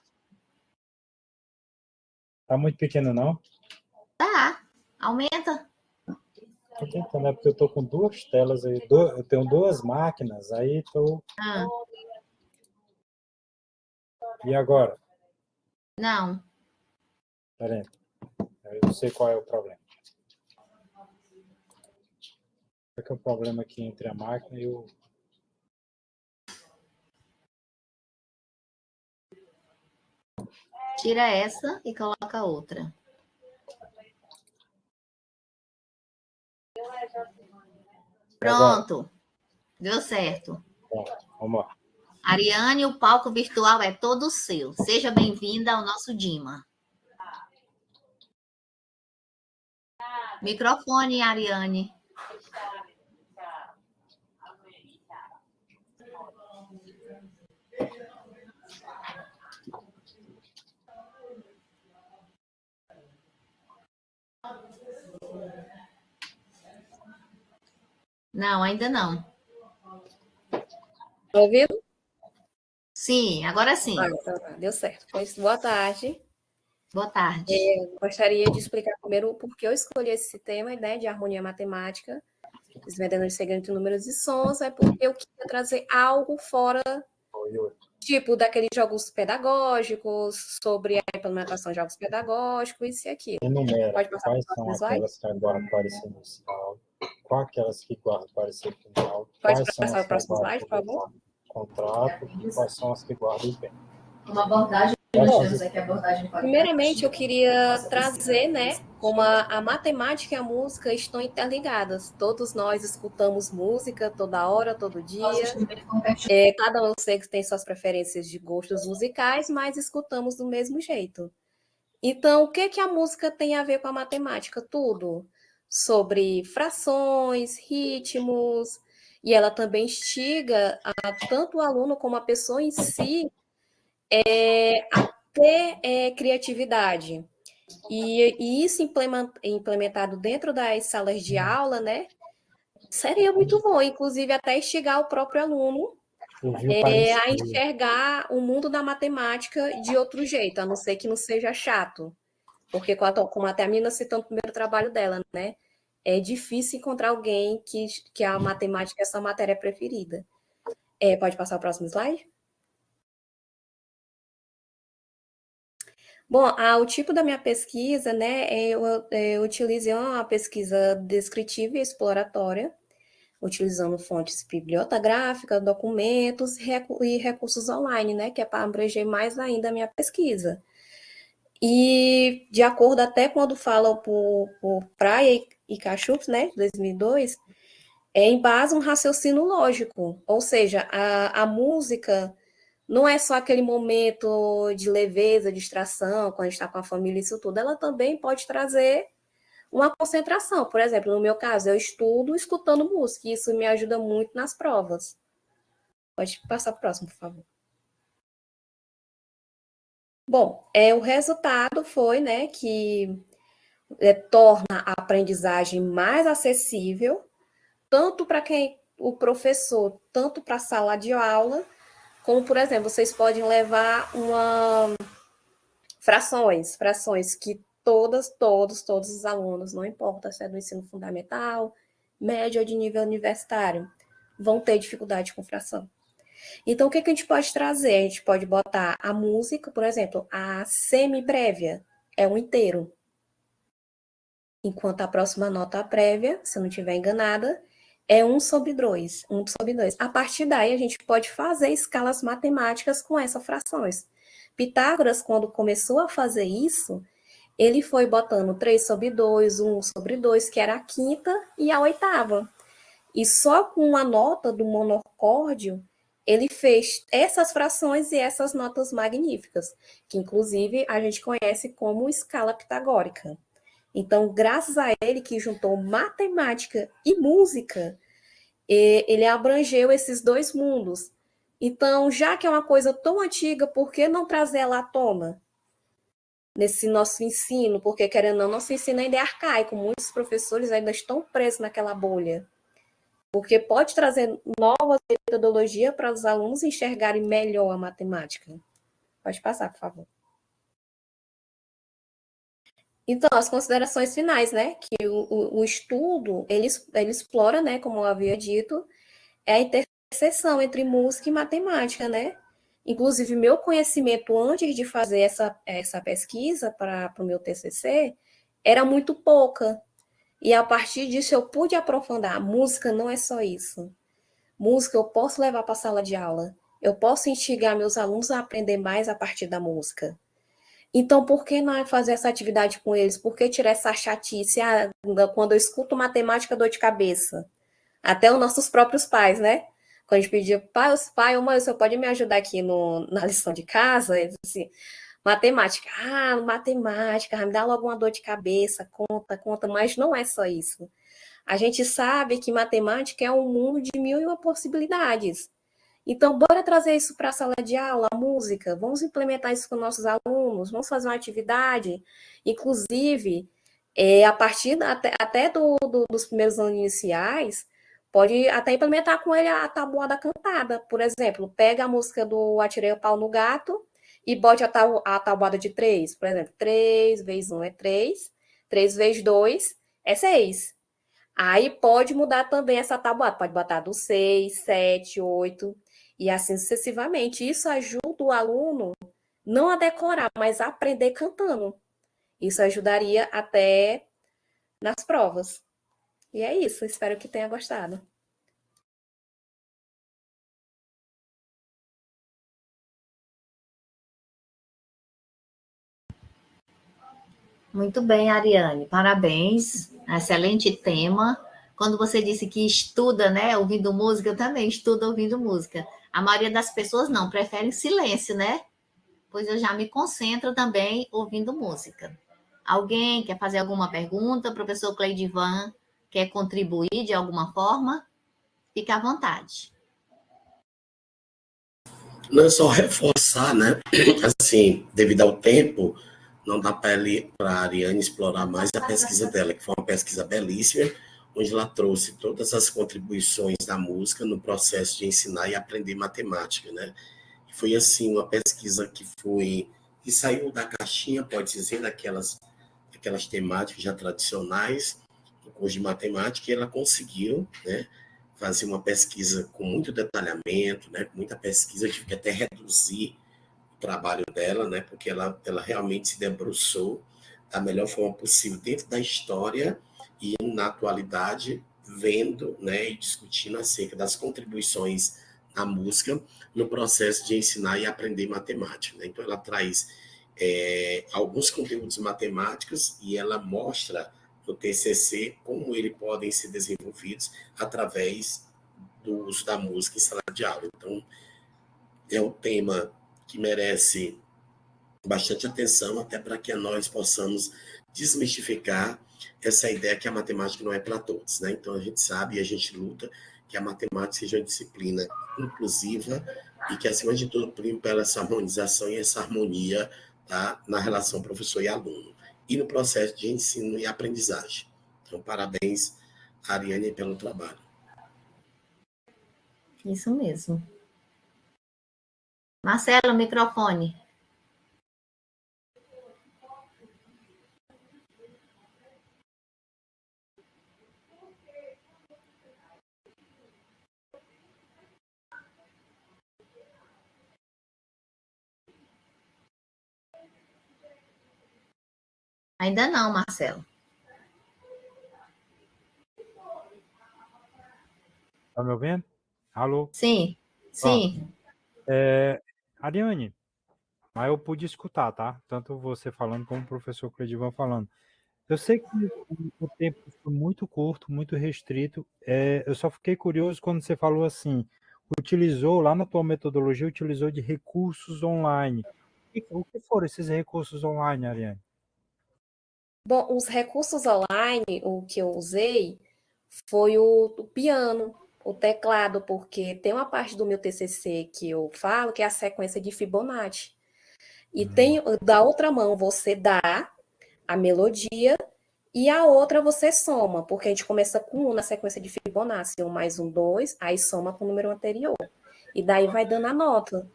Tá muito pequeno, não? Tá, aumenta. Tô tentando, é porque eu tô com duas telas aí. Eu tenho duas máquinas, aí tô... Ah, E agora? não. Pera aí. Eu sei qual é o problema. Qual é o problema aqui entre a máquina e o... Tira essa e coloca outra. Pronto. Deu certo. Bom, vamos lá. Ariane, o palco virtual é todo seu. Seja bem-vinda ao nosso Dima. Microfone, Ariane. Não, ainda não. Tá ouvindo? Sim, agora sim. Então tá, deu certo. Pois, boa tarde. Boa tarde. Gostaria de explicar primeiro por que eu escolhi esse tema, né, de harmonia matemática, desvendando o segredo de números e sons, é porque eu queria trazer algo fora, tipo, daqueles jogos pedagógicos, sobre a implementação de jogos pedagógicos, isso e aquilo. Enumera Pode passar quais para o são próximo slide? aquelas que agora apareceram no sinal, quais aquelas que guardam aparecer no final, Pode quais são passar as para o que próximo guardam slide, por favor? contrato e quais são as que guardam o bem. Uma abordagem, Primeiramente, eu queria trazer, né, como a matemática e a música estão interligadas. Todos nós escutamos música toda hora, todo dia. Cada um sei que tem suas preferências de gostos musicais, mas escutamos do mesmo jeito. Então, o que a música tem a ver com a matemática? Tudo. Sobre frações, ritmos, e ela também instiga tanto o aluno como a pessoa em si a ter criatividade. E isso implementado dentro das salas de aula, né? Seria muito bom, inclusive até instigar o próprio aluno a enxergar o mundo da matemática de outro jeito, a não ser que não seja chato. Porque, como até a menina citou no primeiro trabalho dela, né? É difícil encontrar alguém que a matemática é sua matéria preferida. Pode passar o próximo slide? Bom, o tipo da minha pesquisa, né? Eu utilizei uma pesquisa descritiva e exploratória, utilizando fontes bibliográficas, documentos e recursos online, né? Que é para abranger mais ainda a minha pesquisa. E, de acordo até quando fala por Praia e Cachuf, né, 2002, em base um raciocínio lógico, ou seja, a música não é só aquele momento de leveza, distração, quando a gente está com a família, isso tudo, ela também pode trazer uma concentração. Por exemplo, no meu caso, eu estudo escutando música, e isso me ajuda muito nas provas. Pode passar para o próximo, por favor. Bom, o resultado foi, né, que torna a aprendizagem mais acessível, tanto para o professor, tanto para a sala de aula, como, por exemplo, vocês podem levar frações que todos os alunos, não importa se é do ensino fundamental, médio ou de nível universitário, vão ter dificuldade com fração. Então, o que a gente pode trazer? A gente pode botar a música, por exemplo, a semibrévia é um inteiro. Enquanto a próxima nota prévia, se eu não estiver enganada, é 1/2. A partir daí, a gente pode fazer escalas matemáticas com essas frações. Pitágoras, quando começou a fazer isso, ele foi botando 3/2, 1/2, que era a quinta e a oitava. E só com a nota do monocórdio, ele fez essas frações e essas notas magníficas, que inclusive a gente conhece como escala pitagórica. Então, graças a ele que juntou matemática e música, ele abrangeu esses dois mundos. Então, já que é uma coisa tão antiga, por que não trazer ela à tona nesse nosso ensino? Porque, querendo ou não, nosso ensino ainda é arcaico, muitos professores ainda estão presos naquela bolha. porque pode trazer novas metodologias para os alunos enxergarem melhor a matemática. Pode passar, por favor. Então, as considerações finais, né? Que o estudo, ele explora, né? Como eu havia dito, é a interseção entre música e matemática, né? Inclusive, meu conhecimento antes de fazer essa pesquisa para o meu TCC era muito pouca. E a partir disso eu pude aprofundar. A música não é só isso. Música eu posso levar para a sala de aula. Eu posso instigar meus alunos a aprender mais a partir da música. Então, por que não fazer essa atividade com eles? Por que tirar essa chatice? Quando eu escuto matemática, dor de cabeça. Até os nossos próprios pais, né? Quando a gente pedia, pai, mãe, você pode me ajudar aqui na lição de casa? Eles assim, matemática. Matemática, me dá logo uma dor de cabeça, conta, mas não é só isso. A gente sabe que matemática é um mundo de mil e uma possibilidades. Então, bora trazer isso para a sala de aula, a música, vamos implementar isso com nossos alunos, vamos fazer uma atividade, inclusive, a partir até dos primeiros anos iniciais, pode até implementar com ele a tabuada cantada, por exemplo, pega a música do Atirei o Pau no Gato e bote a tabuada de 3, por exemplo, 3 vezes 1 é 3, 3 vezes 2 é 6. Aí pode mudar também essa tabuada, pode botar do 6, 7, 8, e assim sucessivamente. Isso ajuda o aluno não a decorar, mas a aprender cantando. Isso ajudaria até nas provas. E é isso, espero que tenha gostado. Muito bem, Ariane, parabéns, excelente tema. Quando você disse que estuda, né, ouvindo música, eu também estudo ouvindo música. A maioria das pessoas não, preferem silêncio, né? Pois eu já me concentro também ouvindo música. Alguém quer fazer alguma pergunta? Professor Cleidivan quer contribuir de alguma forma? Fique à vontade. Não é só reforçar, né? Assim, devido ao tempo, não dá para a Ariane explorar mais a pesquisa dela, que foi uma pesquisa belíssima, onde ela trouxe todas as contribuições da música no processo de ensinar e aprender matemática, né? Foi, assim, uma pesquisa que saiu da caixinha, pode dizer, daquelas temáticas já tradicionais do curso de matemática, e ela conseguiu, né, fazer uma pesquisa com muito detalhamento, né, com muita pesquisa. Eu tive que até reduzir o trabalho dela, né, porque ela realmente se debruçou da melhor forma possível dentro da história e na atualidade, vendo, né, e discutindo acerca das contribuições da música no processo de ensinar e aprender matemática, né? Então, ela traz alguns conteúdos matemáticos e ela mostra no TCC como eles podem ser desenvolvidos através do uso da música em sala de aula. Então, é um tema que merece bastante atenção, até para que nós possamos desmistificar essa ideia que a matemática não é para todos, né? Então, a gente sabe e a gente luta que a matemática seja uma disciplina inclusiva e que, acima de tudo, prime pela essa harmonização e essa harmonia, tá, na relação professor e aluno e no processo de ensino e aprendizagem. Então, parabéns, Ariane, pelo trabalho. Isso mesmo. Marcelo, microfone. Ainda não, Marcelo. Tá me ouvindo? Alô? Sim, sim. Ariane, mas eu pude escutar, tá? Tanto você falando como o professor Cleidivan falando. Eu sei que o tempo foi muito curto, muito restrito. Eu só fiquei curioso quando você falou assim, utilizou, lá na tua metodologia, utilizou de recursos online. O que foram esses recursos online, Ariane? Bom, os recursos online, o que eu usei foi o piano, o teclado, porque tem uma parte do meu TCC que eu falo que é a sequência de Fibonacci. E tem, da outra mão, você dá a melodia E a outra você soma, porque a gente começa com 1 na sequência de Fibonacci, 1 mais 1, 2, aí soma com o número anterior. E daí vai dando a nota.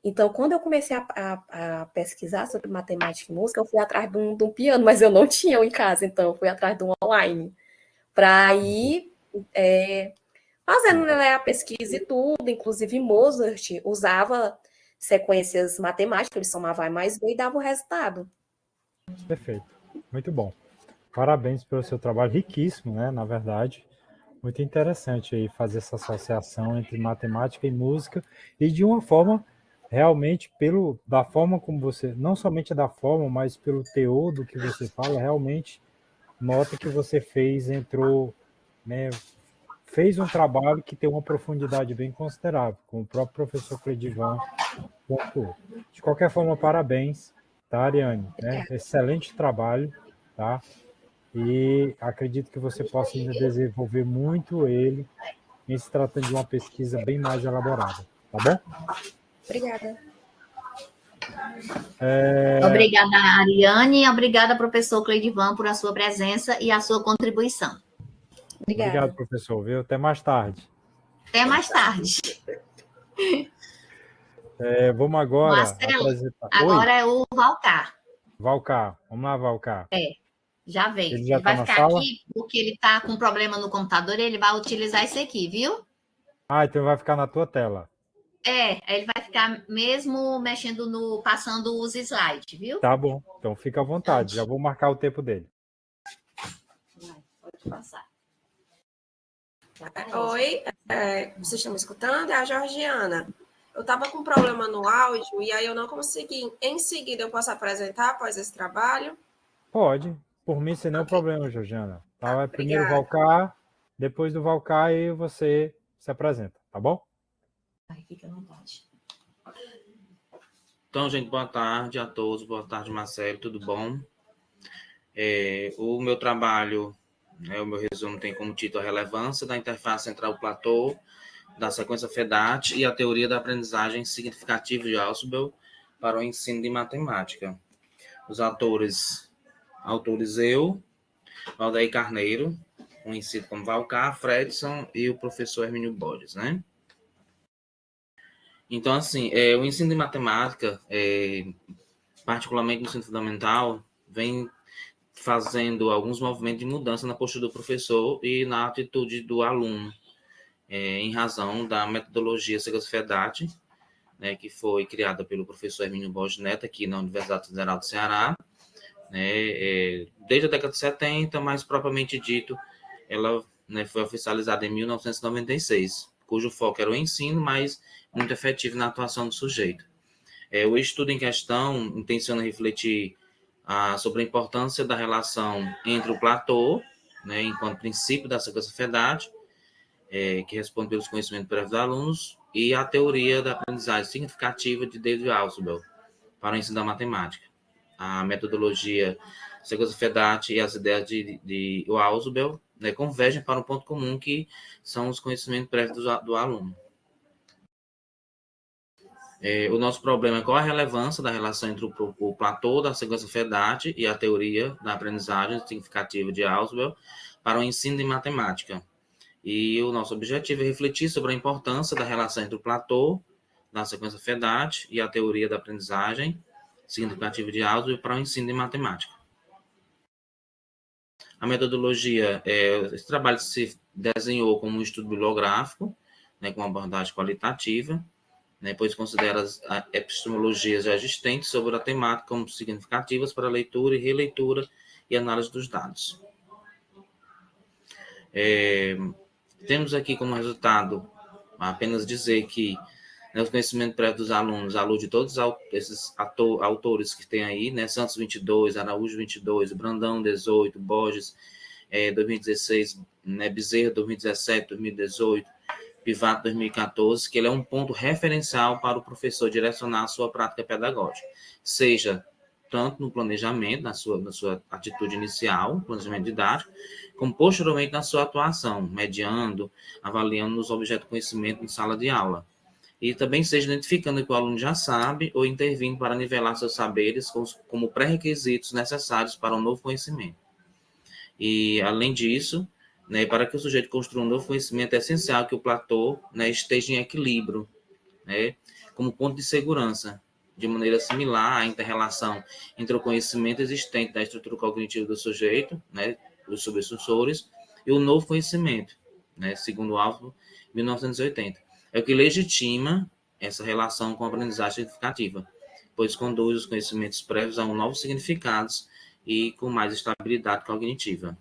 Então, quando eu comecei a pesquisar sobre matemática e música, eu fui atrás de um piano, mas eu não tinha um em casa, então eu fui atrás de um online. Para ir fazendo, né, a pesquisa e tudo, inclusive Mozart usava sequências matemáticas, ele somava A mais B e dava o resultado. Perfeito, muito bom. Parabéns pelo seu trabalho, riquíssimo, né, na verdade. Muito interessante aí fazer essa associação entre matemática e música e de uma forma realmente da forma como você, não somente da forma, mas pelo teor do que você fala, realmente nota que você entrou, né, fez um trabalho que tem uma profundidade bem considerável, como o próprio professor Cledivan pontuou. De qualquer forma, parabéns, tá, Ariane? Né? Excelente trabalho, tá? E acredito que você possa ainda desenvolver muito ele em se tratando de uma pesquisa bem mais elaborada, tá bom? Obrigada. Obrigada, Ariane, e obrigada, professor Cleidivan, por a sua presença e a sua contribuição. Obrigada. Obrigado, professor. Viu? Até mais tarde. Até mais tarde. Vamos agora Marcelo, apresentar. agora Oi, é o Valcar. Valcar. Vamos lá, Valcar. Já veio. Ele já Ele vai está na ficar sala? aqui porque ele está com problema no computador e ele vai utilizar esse aqui, viu? Ah, então vai ficar na tua tela. Ele vai ficar mesmo passando os slides, viu? Tá bom. Então fica à vontade. Já vou marcar o tempo dele. Pode passar. Oi, vocês estão me escutando? É a Georgiana. Eu estava com problema no áudio e aí eu não consegui. Em seguida, eu posso apresentar após esse trabalho? Pode. Por mim, sem nenhum problema, Georgiana. Tá? Vai primeiro o Obrigada. Valcar, depois do Valcar e você se apresenta, tá bom? Fica à vontade. Então, gente, boa tarde a todos. Boa tarde, Marcelo. Tudo bom? O meu trabalho, o meu resumo tem como título a relevância da interface central-platô, da sequência FEDAT e a teoria da aprendizagem significativa de Ausubel para o ensino de matemática. Os autores eu, Valdeir Carneiro, conhecido como Valcar, Fredson e o professor Hermínio Borges, né? Então, assim, o ensino de matemática, particularmente no ensino fundamental, vem fazendo alguns movimentos de mudança na postura do professor e na atitude do aluno, em razão da metodologia Segas-FEDAT, né, que foi criada pelo professor Hermínio Borges Neto, aqui na Universidade Federal do Ceará, né, desde a década de 70, mas propriamente dito, ela, né, foi oficializada em 1996, cujo foco era o ensino, mas muito efetivo na atuação do sujeito. O estudo em questão intenciona refletir sobre a importância da relação entre o platô, né, enquanto princípio da sequência FEDAT, que responde pelos conhecimentos prévios dos alunos, e a teoria da aprendizagem significativa de David Ausubel para o ensino da matemática. A metodologia sequência FEDAT e as ideias de Ausubel, né, convergem para um ponto comum, que são os conhecimentos prévios do aluno. O nosso problema é qual a relevância da relação entre o platô da sequência FEDAT e a teoria da aprendizagem significativa de Ausubel para o ensino de matemática. E o nosso objetivo é refletir sobre a importância da relação entre o platô da sequência FEDAT e a teoria da aprendizagem significativa de Ausubel para o ensino de matemática. A metodologia, esse trabalho se desenhou como um estudo bibliográfico, né, com uma abordagem qualitativa, né, pois considera as epistemologias já existentes sobre a temática como significativas para leitura e releitura e análise dos dados. Temos aqui como resultado apenas dizer que, né, os conhecimentos prévios dos alunos, à luz de todos esses autores que tem aí, né, Santos 22, Araújo 22, Brandão 18, Borges 2016, né, Bezerra 2017, 2018, Pivato 2014, que ele é um ponto referencial para o professor direcionar a sua prática pedagógica, seja tanto no planejamento, na sua atitude inicial, planejamento didático, como posteriormente na sua atuação, mediando, avaliando os objetos de conhecimento em sala de aula. E também seja identificando o que o aluno já sabe ou intervindo para nivelar seus saberes como pré-requisitos necessários para um novo conhecimento. E, além disso, né, para que o sujeito construa um novo conhecimento, é essencial que o platô, né, esteja em equilíbrio, né, como ponto de segurança, de maneira similar à inter-relação entre o conhecimento existente da estrutura cognitiva do sujeito, né, os subsucessores, e o novo conhecimento, né, segundo Álvaro, 1980. É o que legitima essa relação com a aprendizagem significativa, pois conduz os conhecimentos prévios a novos significados e com mais estabilidade cognitiva.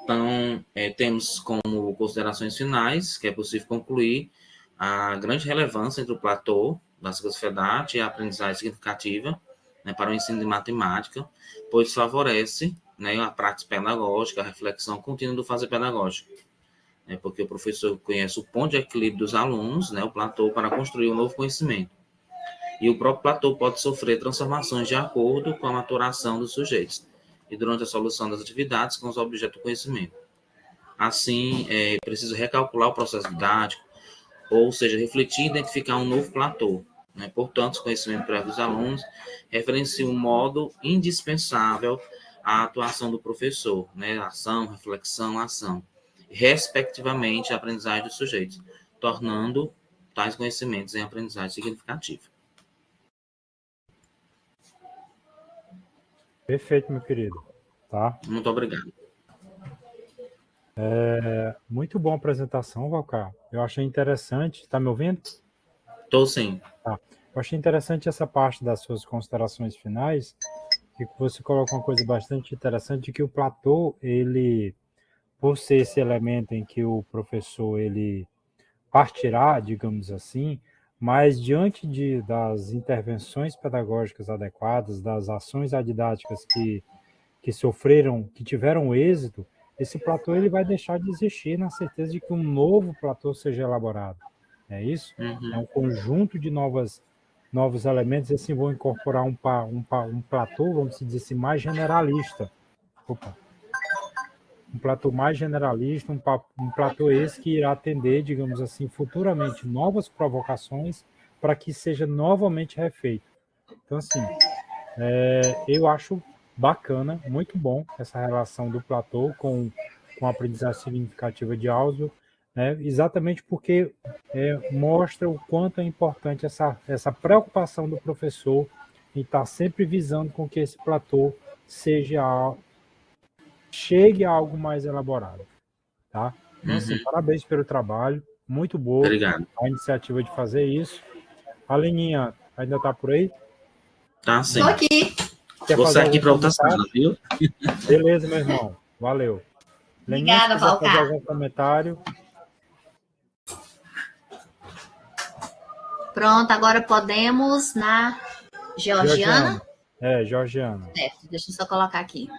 Então, temos como considerações finais que é possível concluir a grande relevância entre o platô da sociedade e a aprendizagem significativa, né, para o ensino de matemática, pois favorece, né, a prática pedagógica, a reflexão contínua do fazer pedagógico, né, porque o professor conhece o ponto de equilíbrio dos alunos, né, o platô, para construir um novo conhecimento. E o próprio platô pode sofrer transformações de acordo com a maturação dos sujeitos e durante a solução das atividades com os objetos do conhecimento. Assim, é preciso recalcular o processo didático, ou seja, refletir e identificar um novo platô, né? Portanto, os conhecimentos prévios dos alunos referenciam um modo indispensável à atuação do professor, né? Ação, reflexão, ação, respectivamente a aprendizagem dos sujeitos, tornando tais conhecimentos em aprendizagem significativa. Perfeito, meu querido. Tá? Muito obrigado. Muito boa a apresentação, Valcar. Eu achei interessante. Está me ouvindo? Estou sim. Tá. Eu achei interessante essa parte das suas considerações finais, que você coloca uma coisa bastante interessante, que o platô, ele, por ser esse elemento em que o professor ele partirá, digamos assim, mas diante das intervenções pedagógicas adequadas, das ações didáticas que sofreram, que tiveram êxito, esse platô ele vai deixar de existir na certeza de que um novo platô seja elaborado. É isso? É um conjunto de novos elementos, e assim vão incorporar um platô, vamos dizer assim, mais generalista. Um platô mais generalista, um platô esse que irá atender, digamos assim, futuramente novas provocações para que seja novamente refeito. Então, assim, eu acho bacana, muito bom essa relação do platô com a aprendizagem significativa de Ausubel, né? Exatamente porque mostra o quanto é importante essa preocupação do professor em estar sempre visando com que esse platô chegue a algo mais elaborado, tá? Então, assim, parabéns pelo trabalho, muito boa. Obrigado. A iniciativa de fazer isso. A Leninha ainda está por aí? Tá sim. Estou aqui. Vou sair aqui para outra sala, viu? Beleza, meu irmão. Valeu. Leninha, Obrigada, se quiser fazer Valcar. algum comentário. Pronto, agora podemos na Georgiana. Georgiana. Certo, deixa eu só colocar aqui.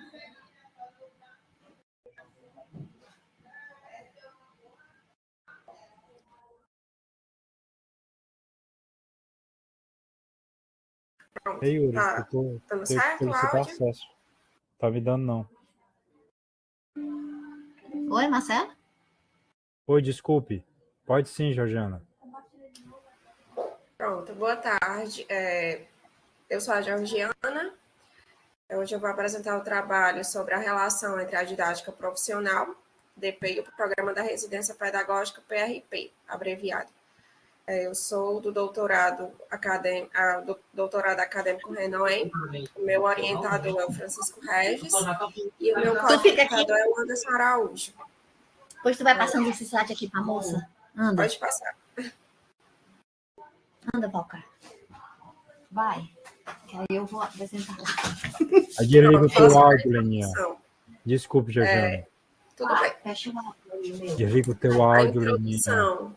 Ei, Yuri, Tá eu tô dando certo o solicitar áudio? acesso. Tá me dando, não. Oi, Marcelo? Oi, desculpe. Pode sim, Georgiana. Pronto, boa tarde. Eu sou a Georgiana. Hoje eu vou apresentar o trabalho sobre a relação entre a didática profissional, DP, e o Programa da Residência Pedagógica, PRP, abreviado. Eu sou do doutorado acadêmico Renoem. O meu orientador é o Francisco Regis e o meu codificador é o Anderson Araújo. Depois tu vai passando esse slide aqui para a moça. Anda. Pode passar. Anda, Valcar. Vai. Que aí eu vou apresentar. Desliga o teu áudio, Leninha. Desculpe, Georgiana. Tudo bem. Fecha o áudio. Desliga o teu áudio, A Leninha. introdução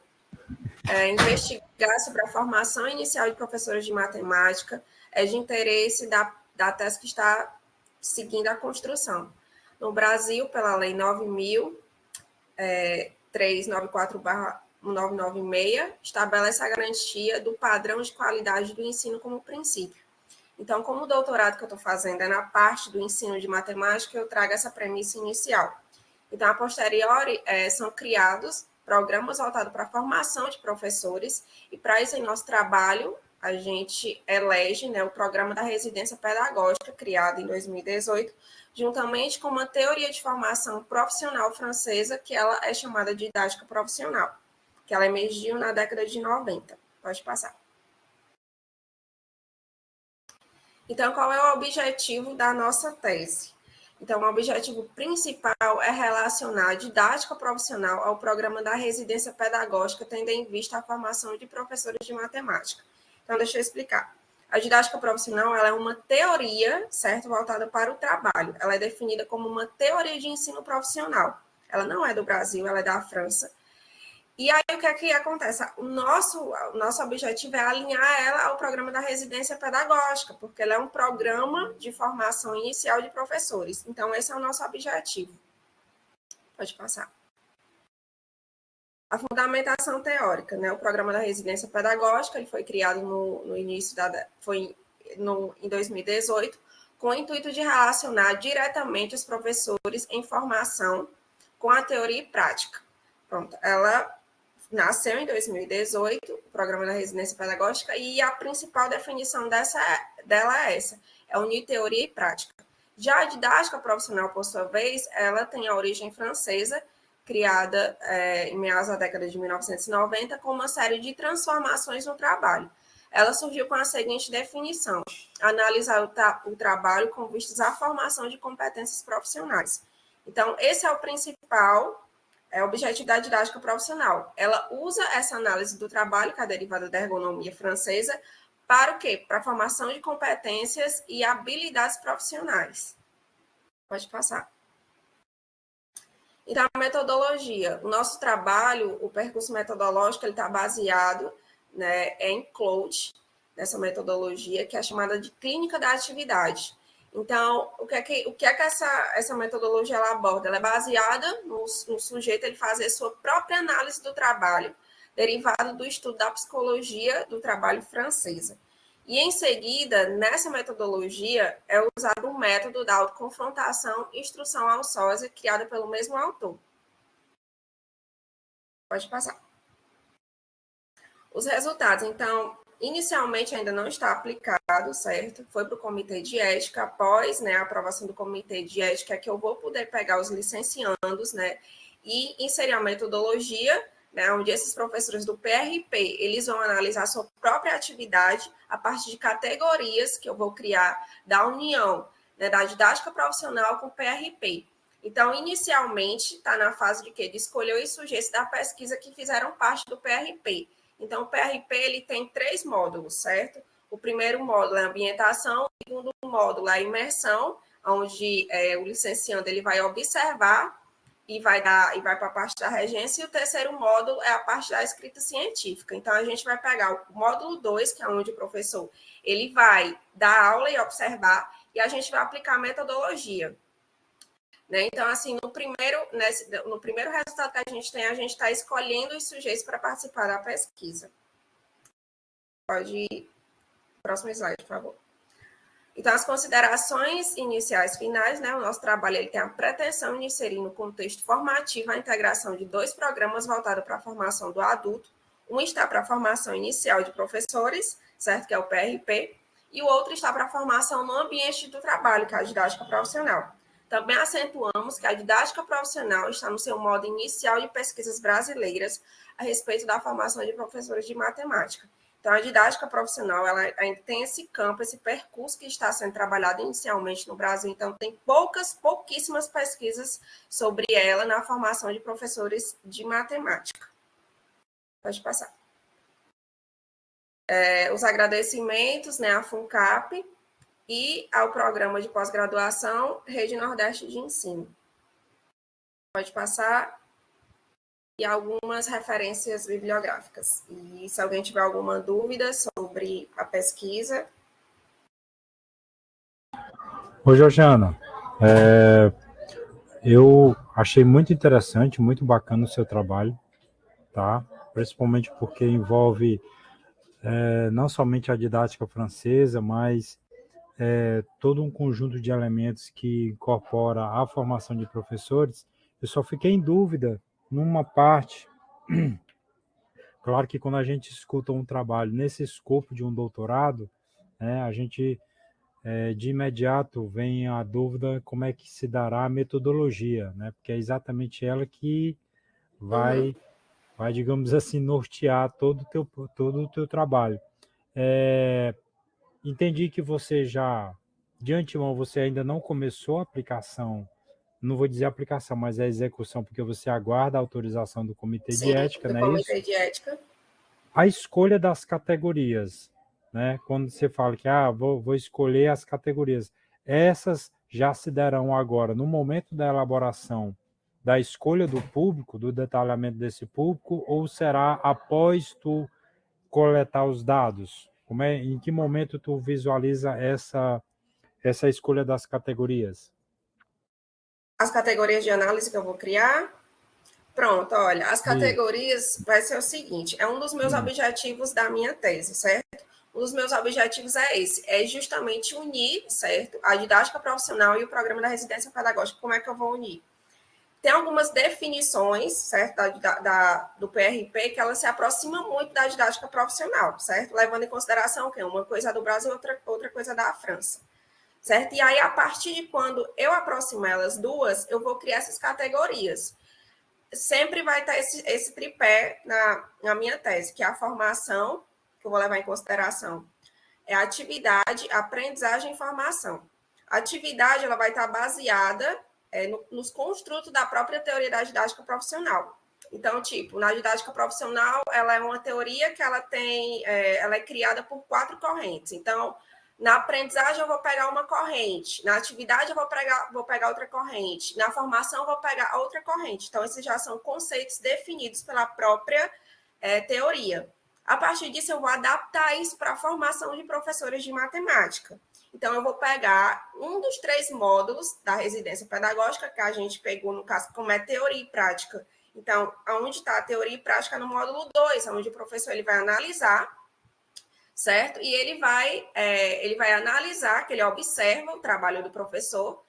investigar sobre a formação inicial de professores de matemática é de interesse da tese que está seguindo a construção. No Brasil, pela Lei 9.394/1996, estabelece a garantia do padrão de qualidade do ensino como princípio. Então, como o doutorado que eu estou fazendo é na parte do ensino de matemática, eu trago essa premissa inicial. Então, a posteriori, são criados programas voltados para a formação de professores, e para isso, em nosso trabalho, a gente elege, né, o Programa da Residência Pedagógica, criado em 2018, juntamente com uma teoria de formação profissional francesa, que ela é chamada de didática profissional, que ela emergiu na década de 90. Pode passar. Então, qual é o objetivo da nossa tese? Então, o objetivo principal é relacionar a didática profissional ao programa da residência pedagógica, tendo em vista a formação de professores de matemática. Então, deixa eu explicar. A didática profissional ela é uma teoria, certo, voltada para o trabalho. Ela é definida como uma teoria de ensino profissional. Ela não é do Brasil, ela é da França. E aí, o que é que acontece? O nosso objetivo é alinhar ela ao programa da residência pedagógica, porque ela é um programa de formação inicial de professores. Então, esse é o nosso objetivo. Pode passar. A fundamentação teórica, né? O programa da residência pedagógica, ele foi criado no início em 2018, com o intuito de relacionar diretamente os professores em formação com a teoria e prática. Pronto, ela nasceu em 2018, o programa da residência pedagógica, e a principal definição dela é essa, é unir teoria e prática. Já a didática profissional, por sua vez, ela tem a origem francesa, criada em meados da década de 1990, com uma série de transformações no trabalho. Ela surgiu com a seguinte definição: analisar o trabalho com vistas à formação de competências profissionais. Então, esse é o principal objetivo da didática profissional. Ela usa essa análise do trabalho, que é derivada da ergonomia francesa, para o quê? Para a formação de competências e habilidades profissionais. Pode passar. Então, a metodologia. O nosso trabalho, o percurso metodológico, ele está baseado, né, em CLOUD, nessa metodologia, que é chamada de clínica da atividade. Então, o que é que essa metodologia ela aborda? Ela é baseada no sujeito ele fazer sua própria análise do trabalho, derivado do estudo da psicologia do trabalho francesa. E, em seguida, nessa metodologia, é usado o método da autoconfrontação e instrução ao sósia, criada pelo mesmo autor. Pode passar. Os resultados, então, inicialmente ainda não está aplicado, certo? Foi para o comitê de ética, após, né, a aprovação do comitê de ética, é que eu vou poder pegar os licenciandos, né, e inserir a metodologia, né, onde esses professores do PRP, eles vão analisar a sua própria atividade a partir de categorias que eu vou criar da união, né, da didática profissional com o PRP. Então, inicialmente, está na fase de quê? De escolher os sujeitos da pesquisa que fizeram parte do PRP. Então, o PRP ele tem 3 módulos, certo? O primeiro módulo é ambientação, o segundo módulo é imersão, onde o licenciando ele vai observar e vai para a parte da regência, e o terceiro módulo é a parte da escrita científica. Então, a gente vai pegar o módulo 2, que é onde o professor ele vai dar aula e observar, e a gente vai aplicar a metodologia. Né? Então, assim, no primeiro resultado que a gente está escolhendo os sujeitos para participar da pesquisa. Pode ir. Próximo slide, por favor. Então, as considerações iniciais finais, né? O nosso trabalho ele tem a pretensão de inserir no contexto formativo a integração de 2 programas voltados para a formação do adulto. Um está para a formação inicial de professores, certo? Que é o PRP, e o outro está para a formação no ambiente do trabalho, que é a didática profissional. Também acentuamos que a didática profissional está no seu modo inicial de pesquisas brasileiras a respeito da formação de professores de matemática. Então, a didática profissional ela ainda tem esse campo, esse percurso que está sendo trabalhado inicialmente no Brasil. Então, tem pouquíssimas pesquisas sobre ela na formação de professores de matemática. Pode passar. Os agradecimentos, né, à FUNCAP, e ao programa de pós-graduação Rede Nordeste de Ensino. Pode passar. E algumas referências bibliográficas. E se alguém tiver alguma dúvida sobre a pesquisa. Ô, Georgiana, eu achei muito interessante, muito bacana o seu trabalho, tá? Principalmente porque envolve não somente a didática francesa, mas todo um conjunto de elementos que incorpora a formação de professores. Eu só fiquei em dúvida numa parte. Claro que quando a gente escuta um trabalho nesse escopo de um doutorado, né, a gente de imediato vem a dúvida como é que se dará a metodologia, né? Porque é exatamente ela que vai, digamos assim, nortear todo o teu trabalho. Entendi que você já, de antemão, você ainda não começou a aplicação, não vou dizer aplicação, mas a execução, porque você aguarda a autorização do Comitê de Sim, Ética, do não é isso? Comitê de Ética. A escolha das categorias, né? Quando você fala que vou escolher as categorias, essas já se darão agora, no momento da elaboração da escolha do público, do detalhamento desse público, ou será após tu coletar os dados? Em que momento tu visualiza essa escolha das categorias? As categorias de análise que eu vou criar. Pronto, olha, as categorias vai ser o seguinte, é um dos meus objetivos da minha tese, certo? Um dos meus objetivos é esse, é justamente unir, certo? A didática profissional e o programa da residência pedagógica, como é que eu vou unir? Tem algumas definições, certo, do PRP, que ela se aproxima muito da didática profissional, certo? Levando em consideração que uma coisa é do Brasil, outra coisa é da França, certo? E aí, a partir de quando eu aproximo elas duas, eu vou criar essas categorias. Sempre vai estar esse tripé na minha tese, que é a formação, que eu vou levar em consideração, é a atividade, aprendizagem e formação. A atividade ela vai estar baseada nos construtos da própria teoria da didática profissional. Então, tipo, na didática profissional, ela é uma teoria que ela é criada por 4 correntes. Então, na aprendizagem, eu vou pegar uma corrente. Na atividade, eu vou pegar outra corrente. Na formação, eu vou pegar outra corrente. Então, esses já são conceitos definidos pela própria teoria. A partir disso, eu vou adaptar isso para a formação de professores de matemática. Então, eu vou pegar um dos 3 módulos da residência pedagógica, que a gente pegou, no caso, como é teoria e prática. Então, onde está a teoria e prática no módulo 2, onde o professor ele vai analisar, certo? E ele vai analisar, que ele observa o trabalho do professor,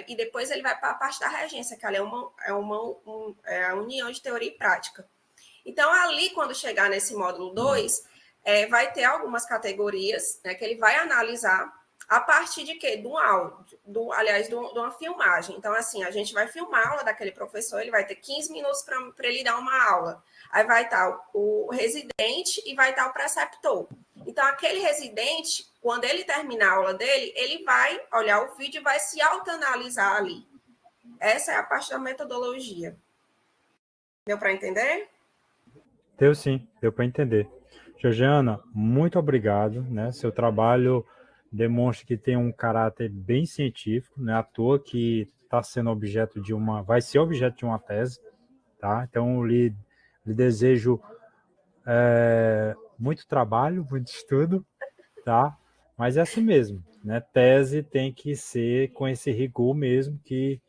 e depois ele vai para a parte da regência, que ali é a união de teoria e prática. Então, ali, quando chegar nesse módulo 2, vai ter algumas categorias, né, que ele vai analisar a partir de quê? Do áudio, de uma filmagem. Então, assim, a gente vai filmar a aula daquele professor, ele vai ter 15 minutos para ele dar uma aula. Aí vai estar o residente e vai estar o preceptor. Então, aquele residente, quando ele terminar a aula dele, ele vai olhar o vídeo e vai se autoanalisar ali. Essa é a parte da metodologia. Deu para entender? Deu sim, deu para entender. Georgiana, muito obrigado, né? Seu trabalho demonstra que tem um caráter bem científico, né? À toa que está sendo vai ser objeto de uma tese, tá? Então, lhe desejo muito trabalho, muito estudo, tá? Mas é assim mesmo, né? Tese tem que ser com esse rigor mesmo que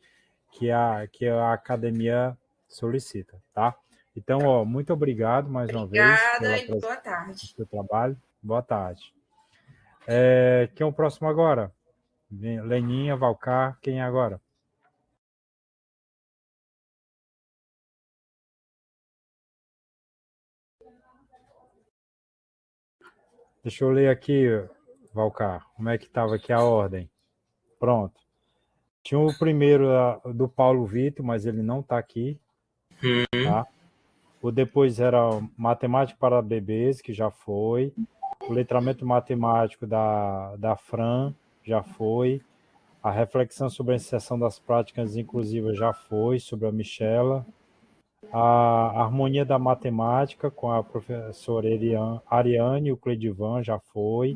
a academia solicita, tá? Então, muito obrigado mais uma vez Obrigada e boa tarde. pelo seu trabalho. Boa tarde. Quem é o próximo agora? Leninha, Valcar, quem é agora? Deixa eu ler aqui, Valcar, como é que estava aqui a ordem. Pronto. Tinha o primeiro do Paulo Vitor, mas ele não está aqui. Tá? O depois era Matemática para Bebês, que já foi. O letramento matemático da Fran, já foi. A reflexão sobre a inserção das práticas inclusivas já foi, sobre a Michela. A harmonia da matemática com a professora Ariane e o Cledivan já foi.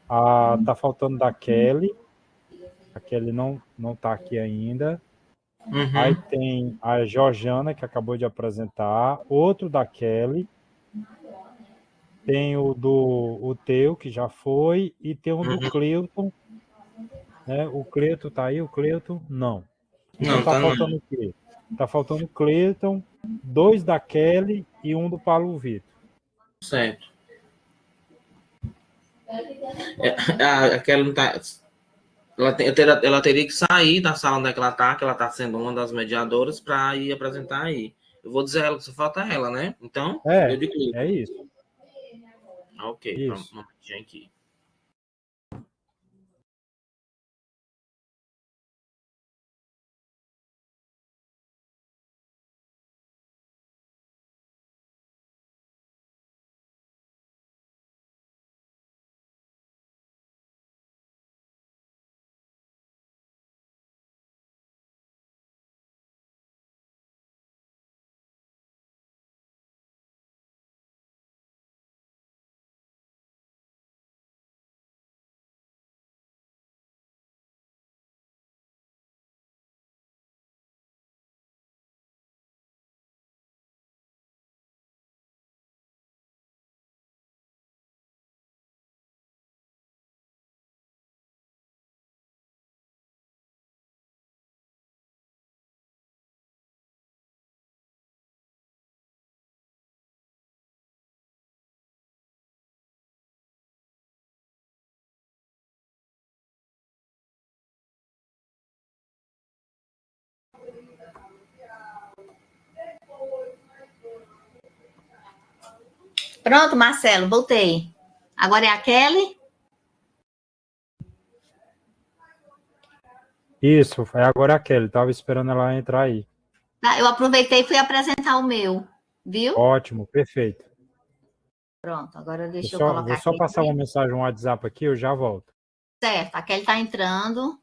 Tá faltando da Kelly. A Kelly não está aqui ainda. Aí tem a Georgiana, que acabou de apresentar. Outro da Kelly. Tem o teu, que já foi. E tem um do Cleuton. Né? O Cleuton tá aí? O Cleuton? Não. Então Não, tá tá faltando não. o quê? Tá faltando o Cleuton, 2 da Kelly e 1 do Paulo Vitor. Certo. Aquela não tá. Ela teria que sair da sala onde ela tá, que ela tá sendo uma das mediadoras, para ir apresentar aí. Eu vou dizer a ela que só falta ela, né? Então, eu digo. É isso. Ok, Isso. vamos aqui. Pronto, Marcelo, voltei. Agora é a Kelly? Isso, agora é a Kelly. Estava esperando ela entrar aí. Tá, eu aproveitei e fui apresentar o meu, viu? Ótimo, perfeito. Pronto, agora deixa eu Vou colocar só aqui. passar uma mensagem no WhatsApp aqui, eu já volto. Certo, a Kelly está entrando.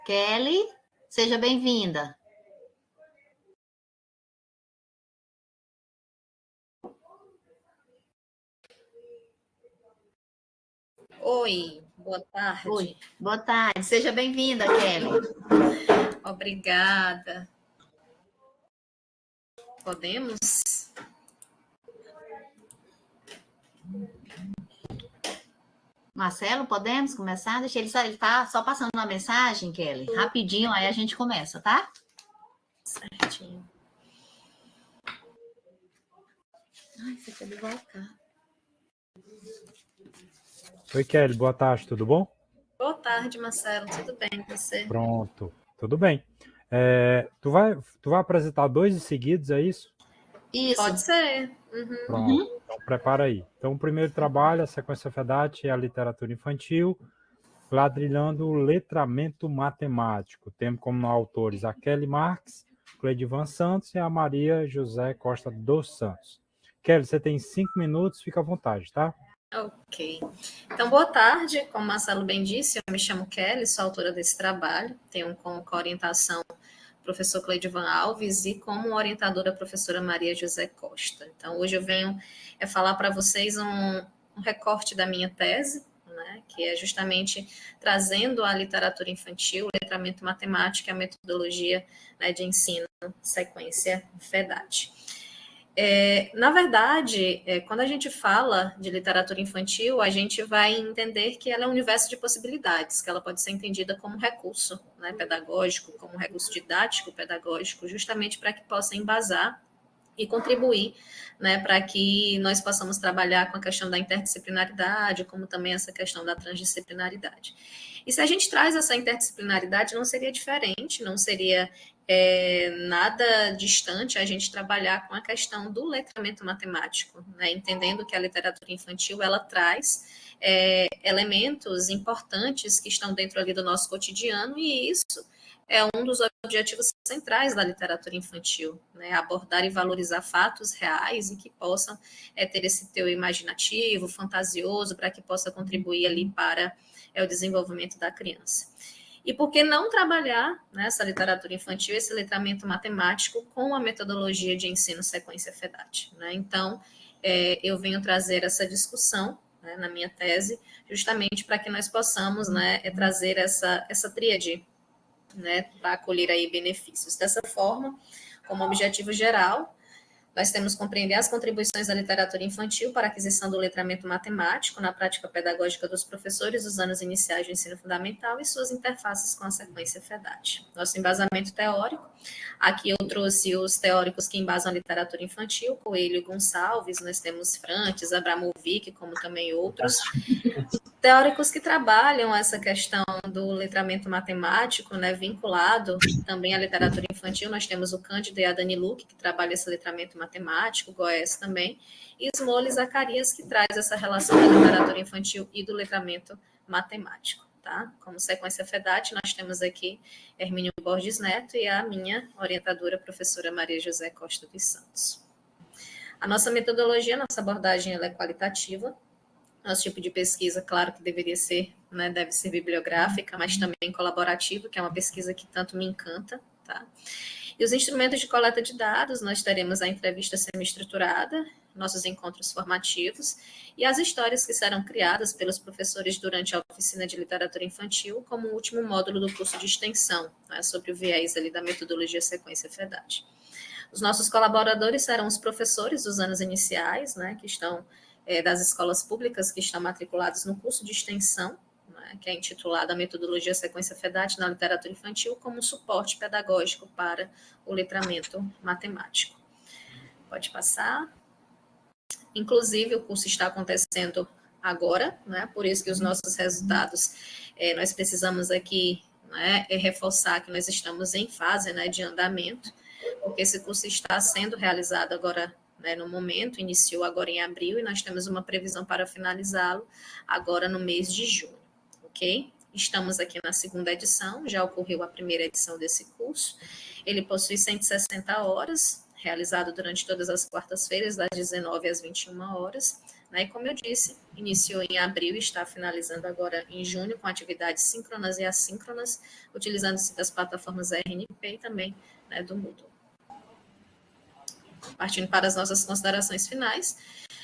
Kelly, seja bem-vinda. Oi, boa tarde. Oi, boa tarde, seja bem-vinda, Kelly. Obrigada. Podemos? Marcelo, podemos começar? Deixa ele tá só passando uma mensagem, Kelly. Rapidinho, aí a gente começa, tá? Certinho. Ai, você quer voltar. Oi, Kelly, boa tarde, tudo bom? Boa tarde, Marcelo. Tudo bem com você? Pronto, tudo bem. Tu vai apresentar 2 seguidos, é isso? Isso. Pode ser. Pronto, então prepara aí. Então, o primeiro trabalho, a sequência FEDAT, é a literatura infantil, ladrilhando o letramento matemático. Temos como autores a Kelly Marques, Cleidivan Santos e a Maria José Costa dos Santos. Kelly, você tem 5 minutos, fica à vontade, tá? Ok. Então, boa tarde. Como o Marcelo bem disse, eu me chamo Kelly, sou autora desse trabalho. Tenho como orientação o professor Cleidivan Alves e como orientadora a professora Maria José Costa. Então, hoje eu venho falar para vocês um recorte da minha tese, né, que é justamente trazendo a literatura infantil, o letramento matemático e a metodologia, né, de ensino sequência FEDAT. Na verdade, quando a gente fala de literatura infantil, a gente vai entender que ela é um universo de possibilidades, que ela pode ser entendida como recurso, né, pedagógico, como recurso didático pedagógico, justamente para que possa embasar e contribuir, né, para que nós possamos trabalhar com a questão da interdisciplinaridade, como também essa questão da transdisciplinaridade. E se a gente traz essa interdisciplinaridade, não seria diferente, não seria nada distante a gente trabalhar com a questão do letramento matemático, né, entendendo que a literatura infantil, ela traz elementos importantes que estão dentro ali do nosso cotidiano, e isso é um dos objetivos centrais da literatura infantil, né? Abordar e valorizar fatos reais e que possam ter esse teu imaginativo, fantasioso, para que possa contribuir ali para o desenvolvimento da criança. E por que não trabalhar nessa literatura infantil, esse letramento matemático, com a metodologia de ensino sequência FEDAT, né? Então, eu venho trazer essa discussão, né, na minha tese, justamente para que nós possamos, né, trazer essa tríade, né, para acolher aí benefícios. Dessa forma, como objetivo geral, nós temos que compreender as contribuições da literatura infantil para a aquisição do letramento matemático na prática pedagógica dos professores dos anos iniciais do ensino fundamental e suas interfaces com a sequência FEDAT. Nosso embasamento teórico, aqui eu trouxe os teóricos que embasam a literatura infantil, Coelho e Gonçalves, nós temos Frantes, Abramovic, como também outros teóricos que trabalham essa questão do letramento matemático, né, vinculado também à literatura infantil. Nós temos o Cândido e a Dani Luque, que trabalha esse letramento matemático, o Goes também, e Smole e Zacarias, que traz essa relação da literatura infantil e do letramento matemático. Tá? Como sequência FEDAT, nós temos aqui Hermínio Borges Neto e a minha orientadora, professora Maria José Costa dos Santos. A nossa metodologia, nossa abordagem, ela é qualitativa. Nosso tipo de pesquisa, claro que deveria ser, né, deve ser bibliográfica, mas também colaborativa, que é uma pesquisa que tanto me encanta, tá? E os instrumentos de coleta de dados, nós teremos a entrevista semi-estruturada, nossos encontros formativos e as histórias que serão criadas pelos professores durante a oficina de literatura infantil, como o último módulo do curso de extensão, né, sobre o viés ali da metodologia sequência FEDAT. Os nossos colaboradores serão os professores dos anos iniciais, né, que estão das escolas públicas que estão matriculados no curso de extensão, né, que é intitulado a Metodologia Sequência FEDAT na Literatura Infantil, como suporte pedagógico para o letramento matemático. Pode passar. Inclusive, o curso está acontecendo agora, né, por isso que os nossos resultados, nós precisamos aqui, né, reforçar que nós estamos em fase, né, de andamento, porque esse curso está sendo realizado agora, né, no momento, iniciou agora em abril, e nós temos uma previsão para finalizá-lo agora no mês de junho, ok? Estamos aqui na segunda edição, já ocorreu a primeira edição desse curso. Ele possui 160 horas, realizado durante todas as quartas-feiras, das 19 às 21 horas. Né? E como eu disse, iniciou em abril e está finalizando agora em junho, com atividades síncronas e assíncronas, utilizando-se das plataformas RNP e também, né, do Moodle. Partindo para as nossas considerações finais,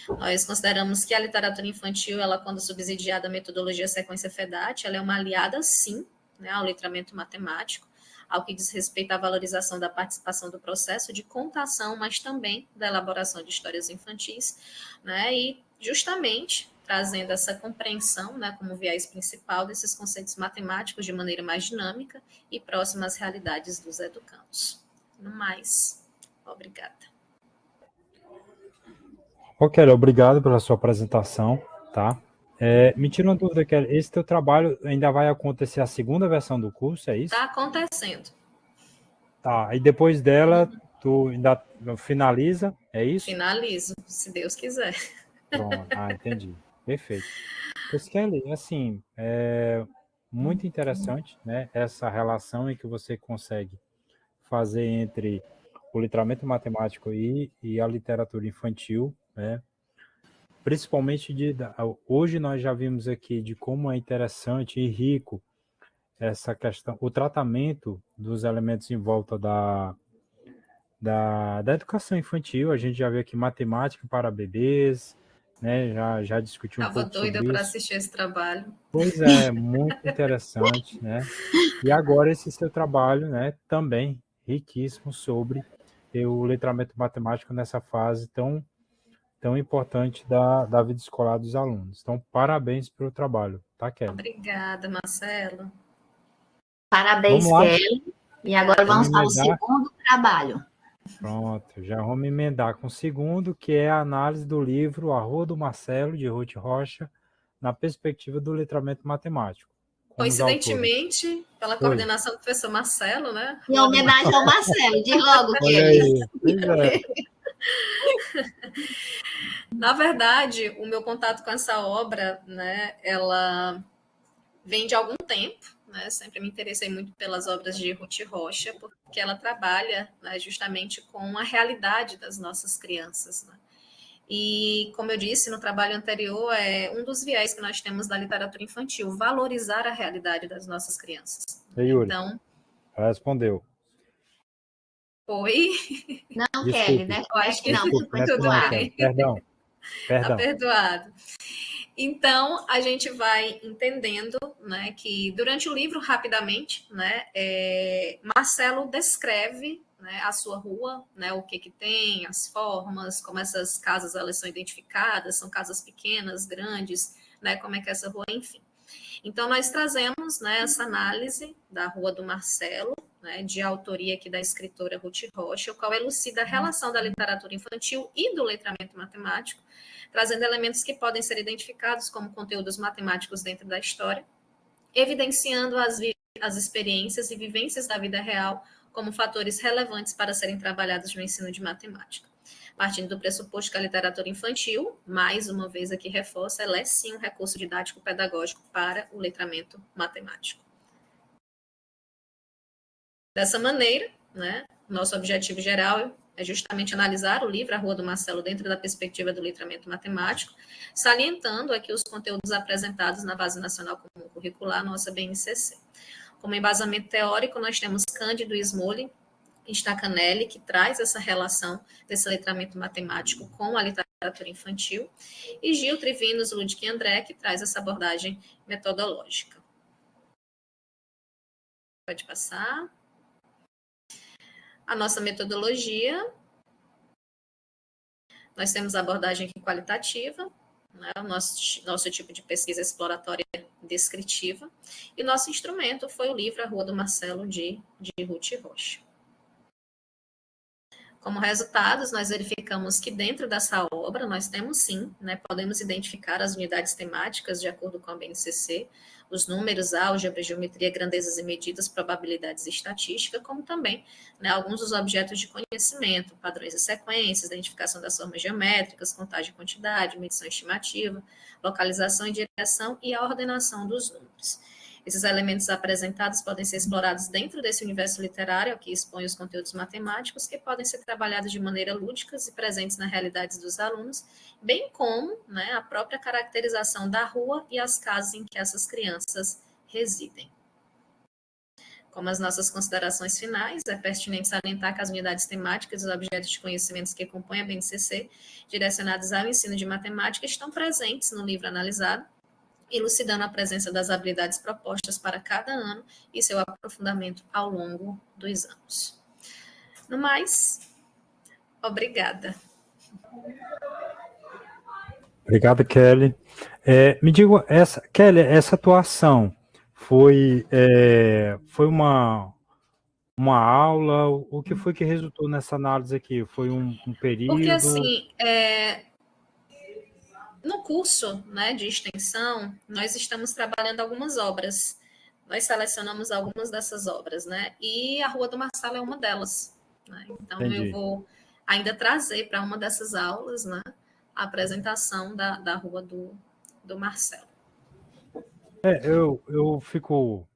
nós consideramos que a literatura infantil, ela, quando subsidiada a metodologia sequência FEDAT, ela é uma aliada, sim, né, ao letramento matemático, ao que diz respeito à valorização da participação do processo de contação, mas também da elaboração de histórias infantis, né, e justamente trazendo essa compreensão, né, como viés principal desses conceitos matemáticos de maneira mais dinâmica e próxima às realidades dos educandos. No mais, obrigada. Ok, Kelly, obrigado pela sua apresentação, tá? Me tira uma dúvida, Kelly, esse teu trabalho ainda vai acontecer a segunda versão do curso, é isso? Está acontecendo. Tá, e depois dela, tu ainda finaliza, é isso? Finalizo, se Deus quiser. Pronto, entendi. Perfeito. Pois, Kelly, assim, é muito interessante, né, essa relação em que você consegue fazer entre o letramento matemático e a literatura infantil, né? Principalmente hoje nós já vimos aqui de como é interessante e rico essa questão, o tratamento dos elementos em volta da educação infantil. A gente já viu aqui matemática para bebês, né? Já discutiu um Estava pouco doida sobre para isso. assistir esse trabalho. Pois é, muito interessante, né? E agora esse seu trabalho, né, também riquíssimo sobre o letramento matemático nessa fase tão importante da vida escolar dos alunos. Então, parabéns pelo trabalho, tá, Kelly? Obrigada, Marcelo. Parabéns, Kelly. E agora vamos para o segundo trabalho. Pronto, já vamos emendar com o segundo, que é a análise do livro A Rua do Marcelo, de Ruth Rocha, na perspectiva do letramento matemático. Coincidentemente, pela coordenação do professor Marcelo, né? Em homenagem ao Marcelo, diz logo, Kelly. Olha aí, Na verdade, o meu contato com essa obra, né, ela vem de algum tempo, né? Sempre me interessei muito pelas obras de Ruth Rocha, porque ela trabalha, né, justamente com a realidade das nossas crianças, né? E, como eu disse no trabalho anterior, é um dos viés que nós temos da literatura infantil, valorizar a realidade das nossas crianças. Yuri, então, respondeu. Oi? Não, Desculpe, Kelly, né? Eu acho que não. Tudo bem. Perdão. Tá perdoado. Então, a gente vai entendendo, né, que durante o livro, rapidamente, né, Marcelo descreve, né, a sua rua, né, o que tem, as formas, como essas casas elas são identificadas, são casas pequenas, grandes, né, como é que é essa rua, enfim. Então, nós trazemos, né, essa análise da Rua do Marcelo, né, de autoria aqui da escritora Ruth Rocha, o qual elucida a relação da literatura infantil e do letramento matemático, trazendo elementos que podem ser identificados como conteúdos matemáticos dentro da história, evidenciando as experiências e vivências da vida real como fatores relevantes para serem trabalhados no ensino de matemática. Partindo do pressuposto que a literatura infantil, mais uma vez aqui reforça, ela é sim um recurso didático-pedagógico para o letramento matemático. Dessa maneira, né, nosso objetivo geral é justamente analisar o livro A Rua do Marcelo dentro da perspectiva do letramento matemático, salientando aqui os conteúdos apresentados na Base Nacional Comum Curricular, nossa BNCC. Como embasamento teórico, nós temos Cândido Smolin e Stacanelli, que traz essa relação desse letramento matemático com a literatura infantil, e Gil, Trivinos, Ludwig e André, que traz essa abordagem metodológica. Pode passar. A nossa metodologia, nós temos a abordagem qualitativa, né, o nosso tipo de pesquisa exploratória descritiva, e nosso instrumento foi o livro A Rua do Marcelo, de Ruth Rocha. Como resultados, nós verificamos que dentro dessa obra nós temos sim, né, podemos identificar as unidades temáticas de acordo com a BNCC, os números, álgebra, geometria, grandezas e medidas, probabilidades e estatística, como também, né, alguns dos objetos de conhecimento, padrões e sequências, identificação das formas geométricas, contagem e quantidade, medição estimativa, localização e direção e a ordenação dos números. Esses elementos apresentados podem ser explorados dentro desse universo literário, que expõe os conteúdos matemáticos, que podem ser trabalhados de maneira lúdicas e presentes na realidade dos alunos, bem como, né, a própria caracterização da rua e as casas em que essas crianças residem. Como as nossas considerações finais, é pertinente salientar que as unidades temáticas e os objetos de conhecimentos que compõem a BNCC, direcionados ao ensino de matemática, estão presentes no livro analisado, elucidando a presença das habilidades propostas para cada ano e seu aprofundamento ao longo dos anos. No mais, obrigada. Obrigado, Kelly. Me diga, Kelly, essa atuação foi uma aula? O que foi que resultou nessa análise aqui? Foi um período? Porque, assim, no curso, né, de extensão, nós estamos trabalhando algumas obras. Nós selecionamos algumas dessas obras, né? E a Rua do Marçal é uma delas. Né? Então, Entendi. eu vou ainda trazer para uma dessas aulas, né, a apresentação da Rua do Marcelo. Eu fico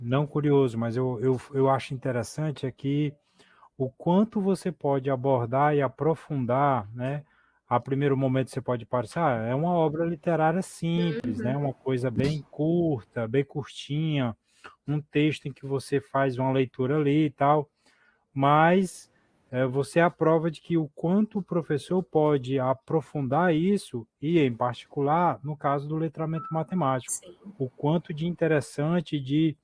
não curioso, mas eu acho interessante aqui o quanto você pode abordar e aprofundar, né? A primeiro momento você pode parecer, é uma obra literária simples, né? Uma coisa bem curta, bem curtinha, um texto em que você faz uma leitura ali e tal, mas você é a prova de que o quanto o professor pode aprofundar isso, e em particular, no caso do letramento matemático, Sim. o quanto de interessante, de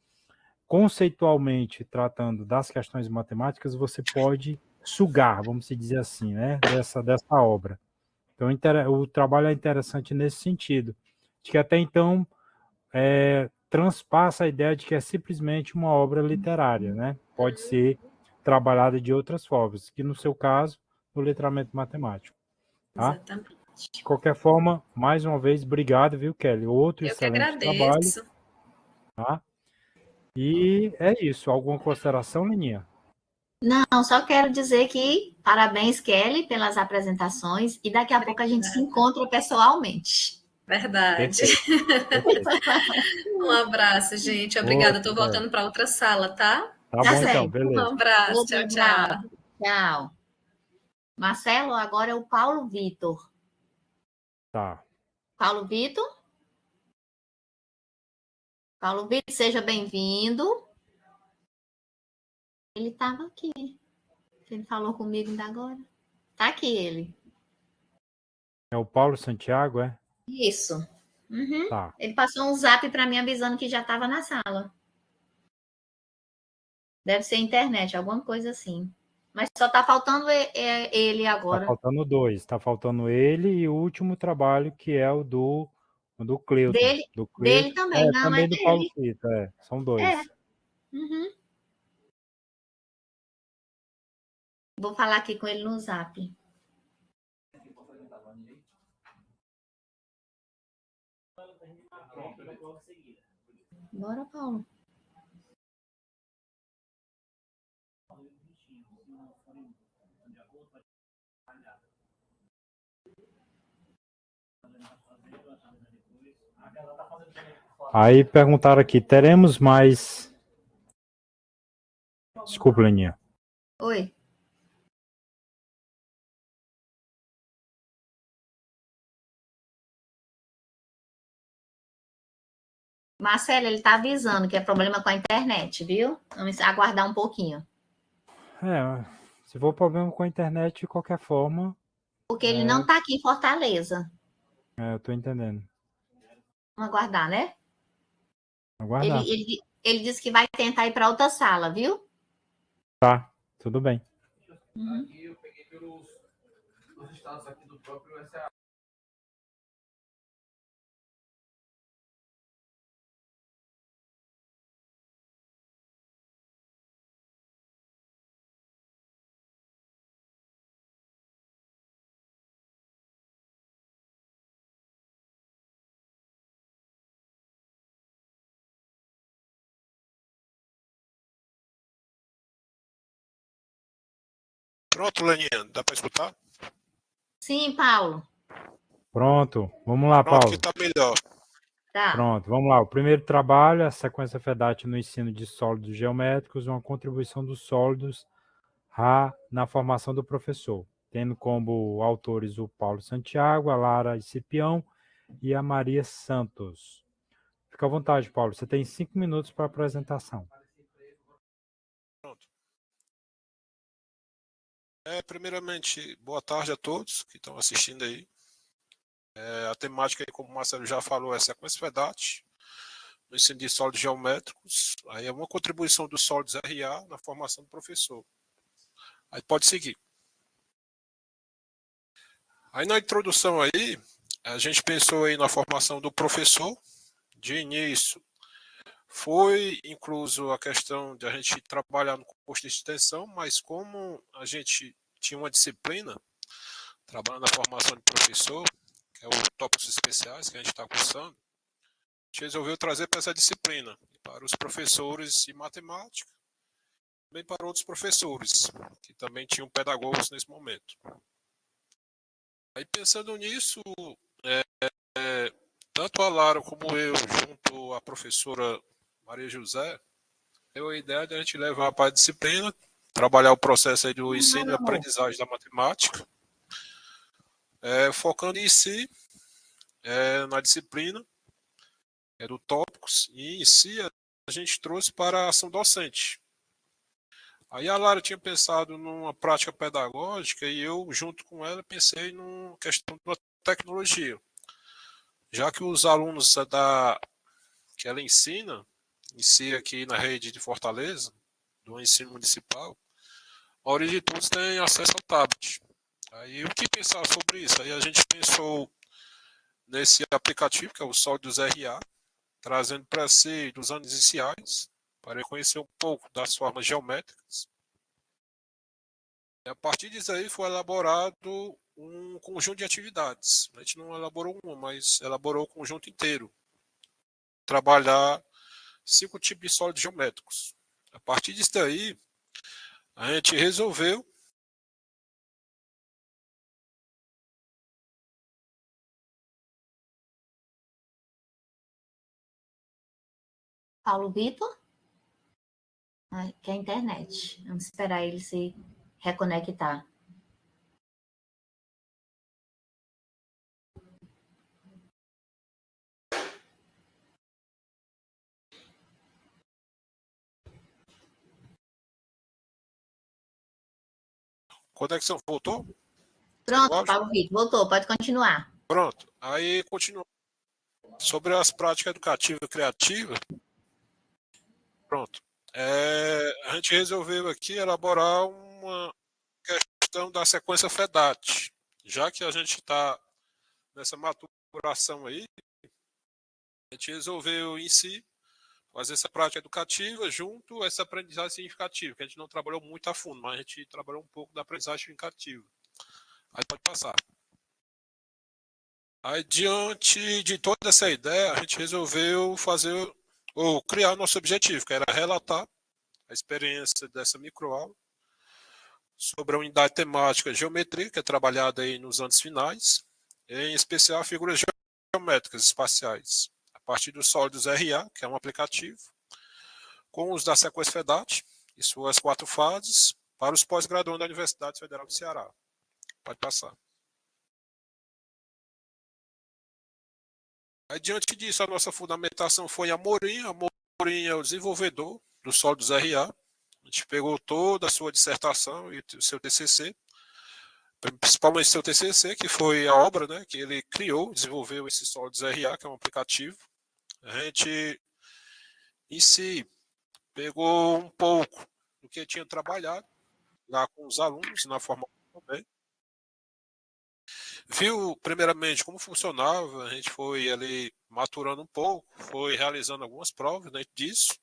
conceitualmente tratando das questões matemáticas, você pode sugar, vamos dizer assim, né, dessa obra. Então, o trabalho é interessante nesse sentido, de que até então transpassa a ideia de que é simplesmente uma obra literária, né? Pode ser trabalhada de outras formas, que no seu caso, no letramento matemático. Tá? Exatamente. De qualquer forma, mais uma vez, obrigado, viu, Kelly? Outro Eu que excelente trabalho. agradeço. Tá? E é isso. Alguma consideração, Lininha? Não, só quero dizer que parabéns, Kelly, pelas apresentações e daqui a pouco a gente se encontra pessoalmente. Verdade. Perfeito. Um abraço, gente. Obrigada. Estou voltando para outra sala, tá? Tá bom, então, beleza. Um abraço. Tchau, tchau. Tchau. Marcelo, agora é o Paulo Vitor. Tá. Paulo Vitor? Paulo Vitor, seja bem-vindo. Ele estava aqui. Ele falou comigo ainda agora. Tá aqui ele. É o Paulo Santiago, é? Isso. Uhum. Tá. Ele passou um zap para mim avisando que já estava na sala. Deve ser internet, alguma coisa assim. Mas só está faltando ele agora. Tá faltando dois. Tá faltando ele e o último trabalho, que é o do Cleuton. Dele também. Não, também é do dele. Paulo Fito, São dois. Uhum. Vou falar aqui com ele no zap. Bora, Paulo. Aí perguntaram aqui, teremos mais... Desculpa, Leninha. Oi. Marcelo, ele está avisando que é problema com a internet, viu? Vamos aguardar um pouquinho. Se for problema com a internet, de qualquer forma... Porque ele não está aqui em Fortaleza. eu tô entendendo. Vamos aguardar, né? Aguardar. Ele disse que vai tentar ir para outra sala, viu? Tá, tudo bem. Uhum. Eu peguei pelos estados aqui do próprio SA. Pronto, Leninha, dá para escutar? Sim, Paulo. Pronto. Vamos lá, Pronto, Paulo. que tá melhor. Tá. Pronto, vamos lá. O primeiro trabalho, a sequência FEDAT no ensino de sólidos geométricos, uma contribuição dos sólidos na formação do professor, tendo como autores o Paulo Santiago, a Lara Escipião e a Maria Santos. Fica à vontade, Paulo. Você tem 5 minutos para a apresentação. Pronto. Primeiramente, boa tarde a todos que estão assistindo aí. A temática, como o Marcelo já falou, é sequência FEDAT, no ensino de sólidos geométricos. Aí é uma contribuição dos sólidos RA na formação do professor. Aí pode seguir. Aí na introdução aí, a gente pensou aí na formação do professor. De início, foi incluso a questão de a gente trabalhar no curso de extensão, mas como a gente tinha uma disciplina, trabalhando na formação de professor, que é o tópicos especiais que a gente está cursando, a gente resolveu trazer para essa disciplina, para os professores de matemática, também para outros professores, que também tinham pedagogos nesse momento. Aí pensando nisso, tanto a Lara como eu, junto à professora Maria José, deu a ideia de a gente levar para a disciplina, trabalhar o processo aí do ensino e aprendizagem da matemática, focando em si, na disciplina, do tópicos, e em si a gente trouxe para a ação docente. Aí a Lara tinha pensado numa prática pedagógica e eu, junto com ela, pensei numa questão da tecnologia. Já que os alunos que ela ensina aqui na rede de Fortaleza, do ensino municipal, a maioria de todos tem acesso ao tablet. Aí o que pensar sobre isso? Aí a gente pensou nesse aplicativo, que é o Sólidos RA, trazendo para si dos anos iniciais, para conhecer um pouco das formas geométricas. E a partir disso aí foi elaborado um conjunto de atividades. A gente não elaborou uma, mas elaborou o conjunto inteiro. Trabalhar 5 tipos de sólidos geométricos. A partir disso daí, a gente resolveu Paulo Vitor? Que é a internet. Vamos esperar ele se reconectar. Conexão voltou? Pronto, Paulo Vitor, voltou, pode continuar. Pronto, aí continua. Sobre as práticas educativas e criativas, pronto. A gente resolveu aqui elaborar uma questão da sequência FEDAT. Já que a gente está nessa maturação aí, a gente resolveu em si fazer essa prática educativa junto a essa aprendizagem significativa, que a gente não trabalhou muito a fundo, mas a gente trabalhou um pouco da aprendizagem significativa. Aí pode passar. Aí, diante de toda essa ideia, a gente resolveu criar nosso objetivo, que era relatar a experiência dessa microaula sobre a unidade temática geometria, que é trabalhada aí nos anos finais, em especial figuras geométricas espaciais, a partir dos sólidos RA, que é um aplicativo, com os da sequência FEDAT e suas 4 fases, para os pós-graduandos da Universidade Federal do Ceará. Pode passar. Aí, diante disso, a nossa fundamentação foi a Amorim. A Amorim é o desenvolvedor do sólidos RA. A gente pegou toda a sua dissertação e o seu TCC, principalmente seu TCC, que foi a obra, né, que ele criou, desenvolveu esse sólidos RA, que é um aplicativo. A gente, em si, pegou um pouco do que tinha trabalhado lá com os alunos, na formação também. Viu, primeiramente, como funcionava, a gente foi ali maturando um pouco, foi realizando algumas provas dentro disso.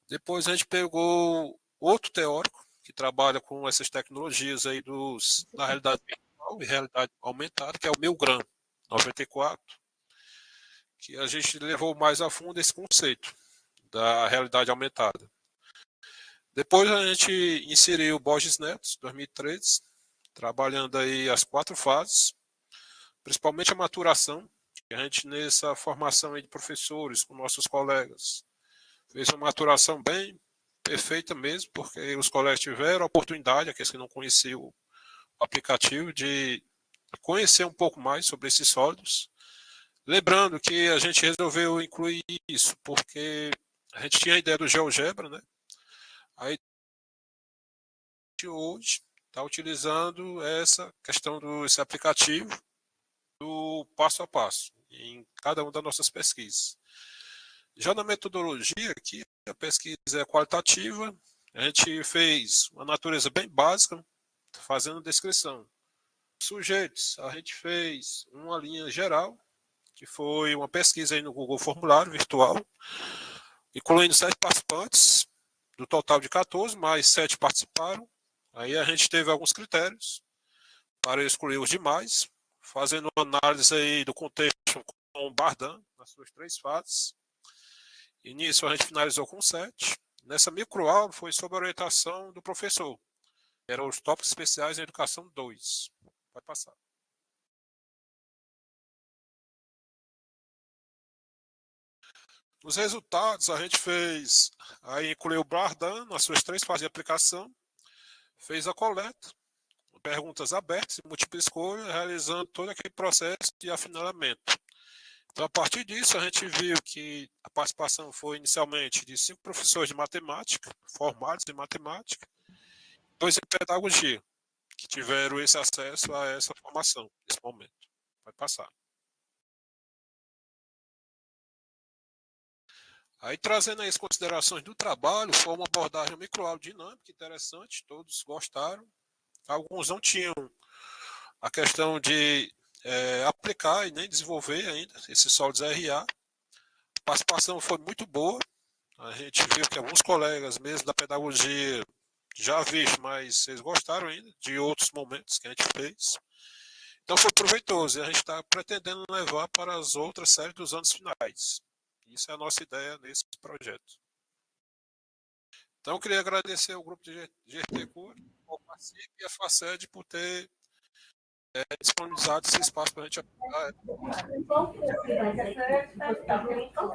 Depois a gente pegou outro teórico que trabalha com essas tecnologias aí da realidade virtual e realidade aumentada, que é o Milgram 94, que a gente levou mais a fundo esse conceito da realidade aumentada. Depois a gente inseriu o Borges Neto, 2013, trabalhando aí as 4 fases, principalmente a maturação, que a gente nessa formação aí de professores com nossos colegas fez uma maturação bem perfeita mesmo, porque os colegas tiveram a oportunidade, aqueles que não conheciam o aplicativo, de conhecer um pouco mais sobre esses sólidos. Lembrando que a gente resolveu incluir isso, porque a gente tinha a ideia do GeoGebra, né? Aí hoje está utilizando essa questão desse aplicativo do passo a passo em cada uma das nossas pesquisas. Já na metodologia, aqui a pesquisa é qualitativa, a gente fez uma natureza bem básica, fazendo descrição. Sujeitos, a gente fez uma linha geral, que foi uma pesquisa aí no Google Formulário Virtual, incluindo 7 participantes, do total de 14, mais 7 participaram. Aí a gente teve alguns critérios para excluir os demais, fazendo uma análise aí do contexto com o Bardan, nas suas 3 fases. E nisso a gente finalizou com 7. Nessa microaula foi sob a orientação do professor. Eram os tópicos especiais em educação 2. Pode passar. Os resultados a gente fez, aí incluiu o Bardan nas suas 3 fases de aplicação, fez a coleta, perguntas abertas e múltipla escolha, realizando todo aquele processo de afinalamento. Então, a partir disso, a gente viu que a participação foi inicialmente de 5 professores de matemática, formados em matemática, 2 em pedagogia, que tiveram esse acesso a essa formação nesse momento. Vai passar. Aí, trazendo aí as considerações do trabalho, foi uma abordagem microaula dinâmica, interessante, todos gostaram. Alguns não tinham a questão de aplicar e nem desenvolver ainda esses sólidos RA. A participação foi muito boa. A gente viu que alguns colegas mesmo da pedagogia já visto, mas eles gostaram ainda de outros momentos que a gente fez. Então foi proveitoso e a gente está pretendendo levar para as outras séries dos anos finais. Isso é a nossa ideia nesse projeto. Então eu queria agradecer ao grupo de GT Cura, ao PACIP e a FACED por ter disponibilizado esse espaço para a gente aplicar.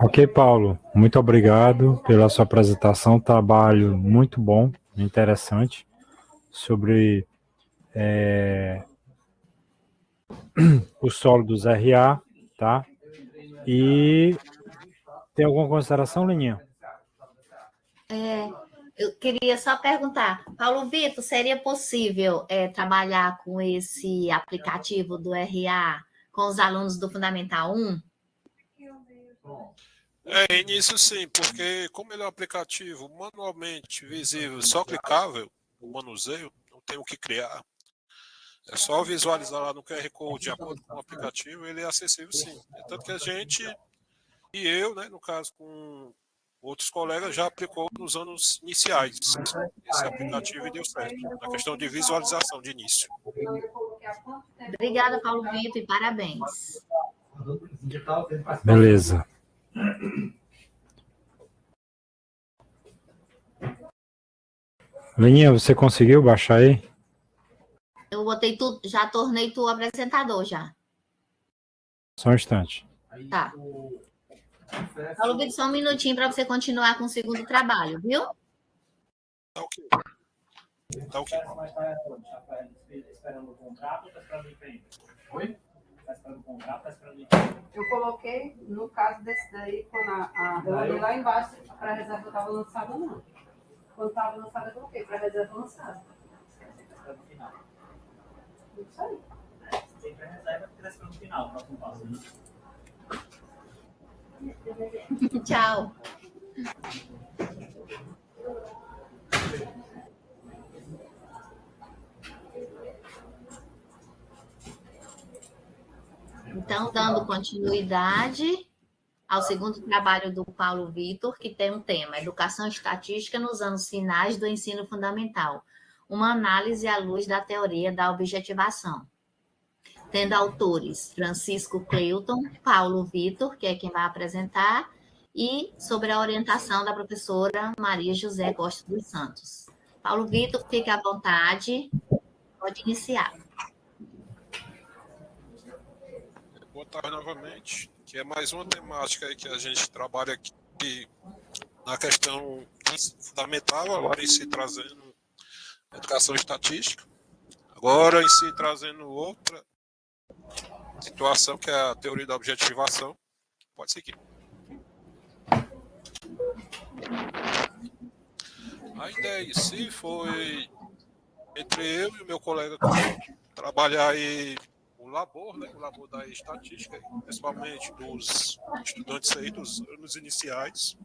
Ok, Paulo, muito obrigado pela sua apresentação, trabalho muito bom, interessante, sobre os sólidos RA, tá? E tem alguma consideração, Leninha? Eu queria só perguntar, Paulo Vitor, seria possível trabalhar com esse aplicativo do RA com os alunos do Fundamental 1? Início sim, porque como ele é um aplicativo manualmente visível, só clicável, o manuseio, não tem o que criar. É só visualizar lá no QR Code de acordo com o aplicativo, ele é acessível sim. Tanto que a gente, e eu, né, no caso com outros colegas, já aplicou nos anos iniciais esse aplicativo e deu certo, na questão de visualização de início. Obrigada, Paulo Vitor, e parabéns. Beleza. Leninha, você conseguiu baixar aí? Eu botei tudo, já tornei tu apresentador já. Só um instante. Tá. Paulo Vitor, só um minutinho para você continuar com o segundo trabalho, viu? Tá ok. Tá ok. Esperando o contrato ou tá esperando o empenho? Oi? Tá esperando o contrato, tá esperando o empenho? Eu coloquei, no caso desse daí, quando eu olhei lá embaixo, para a reserva estava lançada, não. Quando estava lançada, eu coloquei para a reserva lançada. No final. Isso aí. Tem pré-reserva que está esperando o final, o próximo passo, né? Tchau. Então, dando continuidade ao segundo trabalho do Paulo Vitor, que tem um tema, Educação Estatística nos anos finais do ensino fundamental, uma análise à luz da teoria da objetivação. Tendo autores Francisco Cleuton, Paulo Vitor, que é quem vai apresentar, e sobre a orientação da professora Maria José Costa dos Santos. Paulo Vitor, fique à vontade, pode iniciar. Boa tarde novamente, que é mais uma temática aí que a gente trabalha aqui na questão fundamental, agora em si trazendo educação estatística, agora em si trazendo outra situação, que é a teoria da objetivação. Pode seguir. A ideia em si foi, entre eu e o meu colega, trabalhar aí o labor, né, o labor da estatística, principalmente dos estudantes aí dos anos iniciais.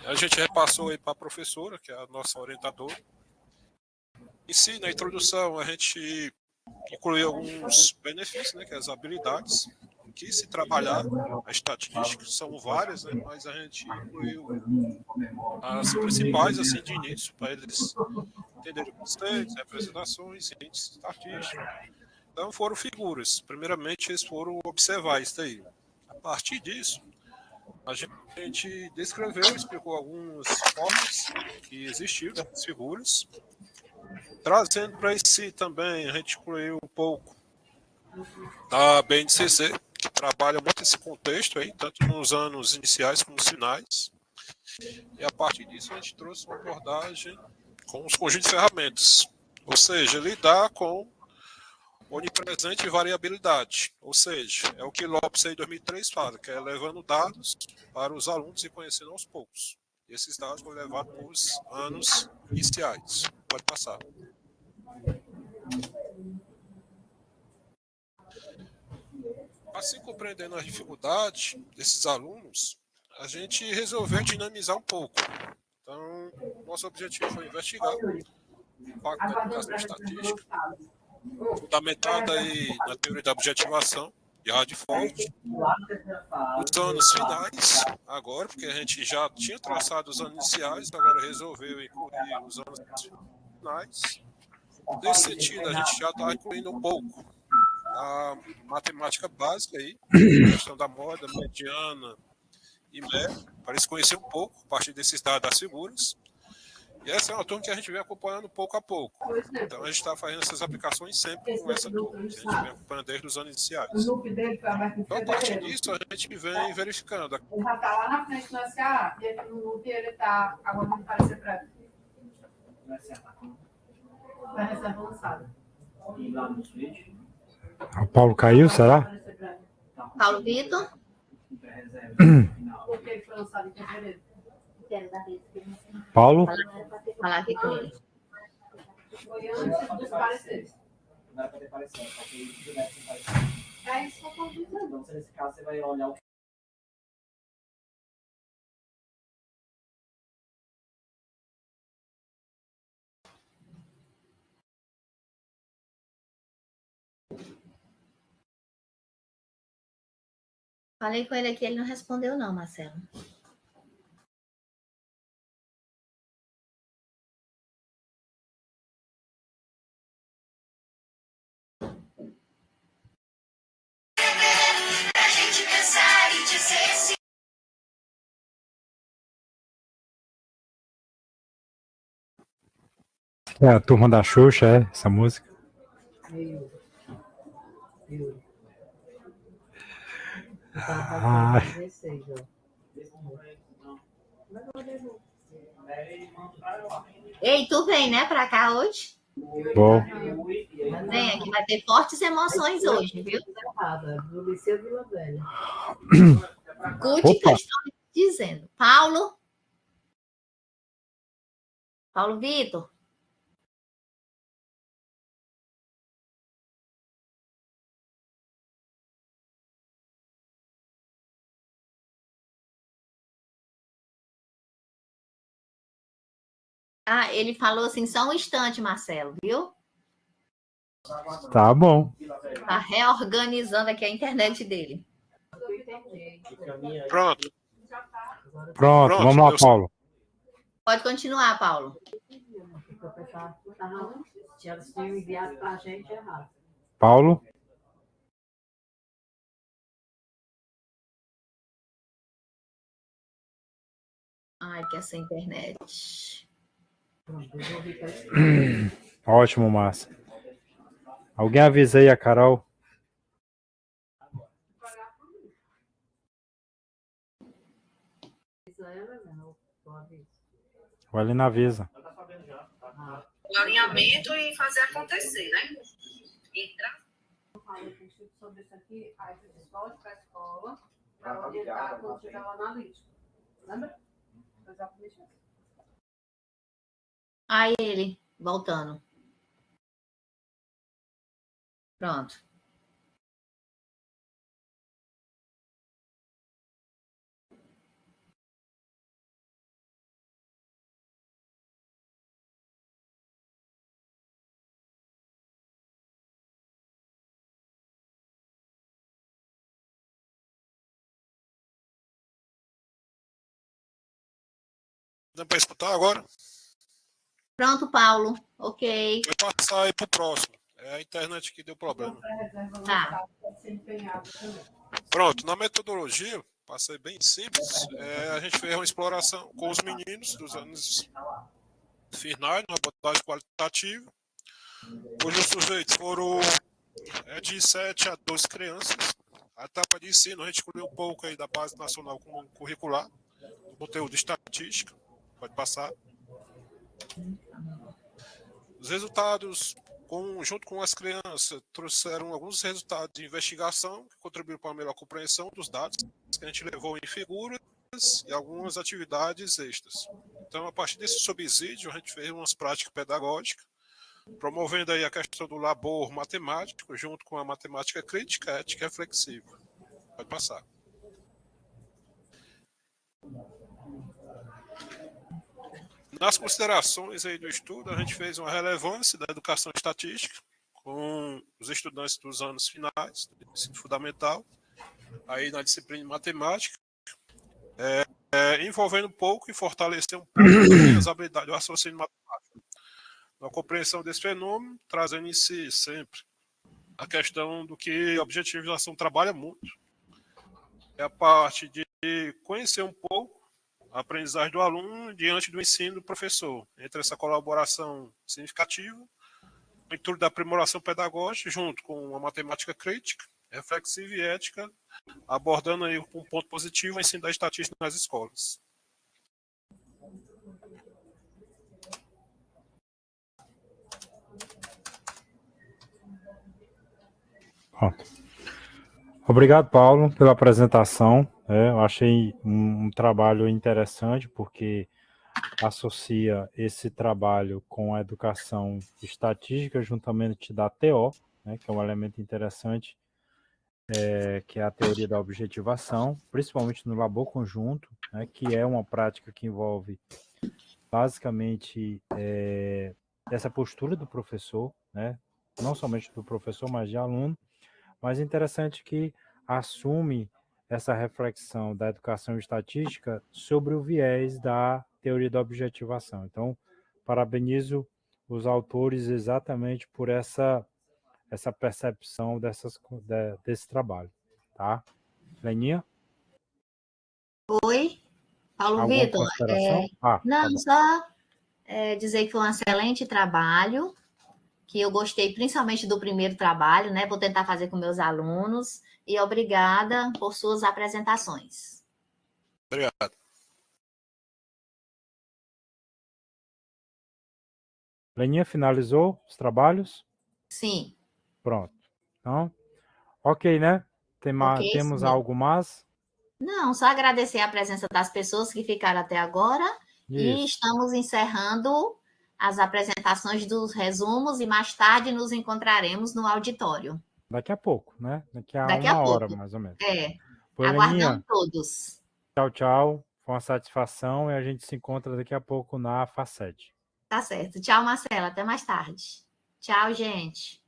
A gente repassou aí para a professora, que é a nossa orientadora. Em si, na introdução, a gente incluiu alguns benefícios, né, que é as habilidades que se trabalhar a estatística, são várias, né, mas a gente incluiu as principais assim de início, para eles entenderem conceitos, representações, índices estatísticos. Então foram figuras. Primeiramente, eles foram observar isso aí. A partir disso, a gente descreveu, explicou algumas formas que existiam dessas figuras. Trazendo para esse também, a gente incluiu um pouco da BNCC, que trabalha muito esse contexto aí, tanto nos anos iniciais como nos finais. E a partir disso a gente trouxe uma abordagem com os conjuntos de ferramentas, ou seja, lidar com onipresente e variabilidade, ou seja, é o que Lopes em 2003 fala, que é levando dados para os alunos e conhecendo aos poucos. E esses dados foram levados para os anos iniciais. Pode passar. Assim, compreendendo a dificuldade desses alunos, a gente resolveu dinamizar um pouco. Então, nosso objetivo foi investigar o impacto da educação estatística, fundamentado aí na teoria da objetivação de Radford, os anos finais, agora, porque a gente já tinha traçado os anos iniciais, agora resolveu incluir os anos finais. Nesse sentido, a gente já está incluindo um pouco a matemática básica aí, a questão da moda, mediana e média, para eles conhecerem um pouco, a partir desses dados das figuras. E essa é uma turma que a gente vem acompanhando pouco a pouco. Então a gente está fazendo essas aplicações sempre com essa turma, que a gente vem acompanhando desde os anos iniciais. Então, a partir disso, a gente vem verificando. Ele já está lá na frente do SA, e aqui no loop ele está agora não parecer para ele. Vai reserva lançada. O Paulo caiu, será? Paulo Vitor? Porque ele foi lançado em fevereiro. Paulo? Falar aqui com ele. Foi antes dos pareceres. Não era para ter parecido, só que ele tivesse parecido. É isso que eu estou dizendo. Então, nesse caso, você vai olhar o que. Falei com ele aqui, ele não respondeu não, Marcelo. É a turma da Xuxa, é essa música. Ah. Ei, tu vem, né, para cá hoje? Bom. Vem, aqui vai ter fortes emoções hoje, viu? Do Liceu Vila Velha. Escute que eu estou dizendo. Paulo? Paulo Vitor? Ah, ele falou assim, só um instante, Marcelo, viu? Tá bom. Tá reorganizando aqui a internet dele. Pronto. Pronto, vamos lá, Paulo. Pode continuar, Paulo. Elas tinham enviado para a gente errado. Paulo? Ai, que essa internet. Ótimo, Márcia. Alguém avisa aí a Carol? O Aline avisa. O alinhamento e fazer acontecer, né? Sobre isso aqui, aí tu disse, volte para a escola para orientar quando chegar o analítico. Lembra? Aí ele, voltando. Pronto. Dá para escutar agora? Pronto, Paulo. Ok. Vou passar aí para o próximo. É a internet que deu problema. Tá. Pronto, na metodologia, passei bem simples. A gente fez uma exploração com os meninos dos anos finais, uma abordagem qualitativa, cujos sujeitos foram de 7 a 12 crianças. A etapa de ensino, a gente escolheu um pouco aí da Base Nacional Comum Curricular, do conteúdo de estatística. Pode passar. Os resultados, junto com as crianças, trouxeram alguns resultados de investigação que contribuíram para a melhor compreensão dos dados, que a gente levou em figuras e algumas atividades extras. Então, a partir desse subsídio, a gente fez umas práticas pedagógicas, promovendo aí a questão do labor matemático, junto com a matemática crítica, ética e reflexiva. Pode passar. Nas considerações aí do estudo, a gente fez uma relevância da educação estatística com os estudantes dos anos finais do ensino fundamental, aí na disciplina de matemática, envolvendo um pouco e fortalecer um pouco as habilidades do raciocínio matemático. Na compreensão desse fenômeno, trazendo em si sempre a questão do que a objetivização trabalha muito, é a parte de conhecer um pouco a aprendizagem do aluno diante do ensino do professor, entre essa colaboração significativa, o intuito da aprimoração pedagógica, junto com a matemática crítica, reflexiva e ética, abordando aí um ponto positivo o ensino da estatística nas escolas. Obrigado, Paulo, pela apresentação. Eu achei um trabalho interessante, porque associa esse trabalho com a educação estatística, juntamente da TO, né, que é um elemento interessante, que é a teoria da objetivação, principalmente no labor conjunto, né, que é uma prática que envolve basicamente essa postura do professor, né, não somente do professor, mas de aluno, mas interessante que assume essa reflexão da educação estatística sobre o viés da teoria da objetivação. Então, parabenizo os autores exatamente por essa percepção desse trabalho, tá? Leninha? Oi, Paulo Alguma Vitor. consideração? Não, Tá só dizer que foi um excelente trabalho, que eu gostei principalmente do primeiro trabalho, né? Vou tentar fazer com meus alunos. E obrigada por suas apresentações. Obrigado. Leninha, finalizou os trabalhos? Sim. Pronto. Então, ok, né? Temos sim. algo mais? Não, só agradecer a presença das pessoas que ficaram até agora. Isso. E estamos encerrando as apresentações dos resumos e mais tarde nos encontraremos no auditório. Daqui a pouco, né? Daqui a Daqui uma a hora, pouco. mais ou menos. Aguardando todos. Tchau, tchau. Foi uma satisfação e a gente se encontra daqui a pouco na FACED. Tá certo. Tchau, Marcela. Até mais tarde. Tchau, gente.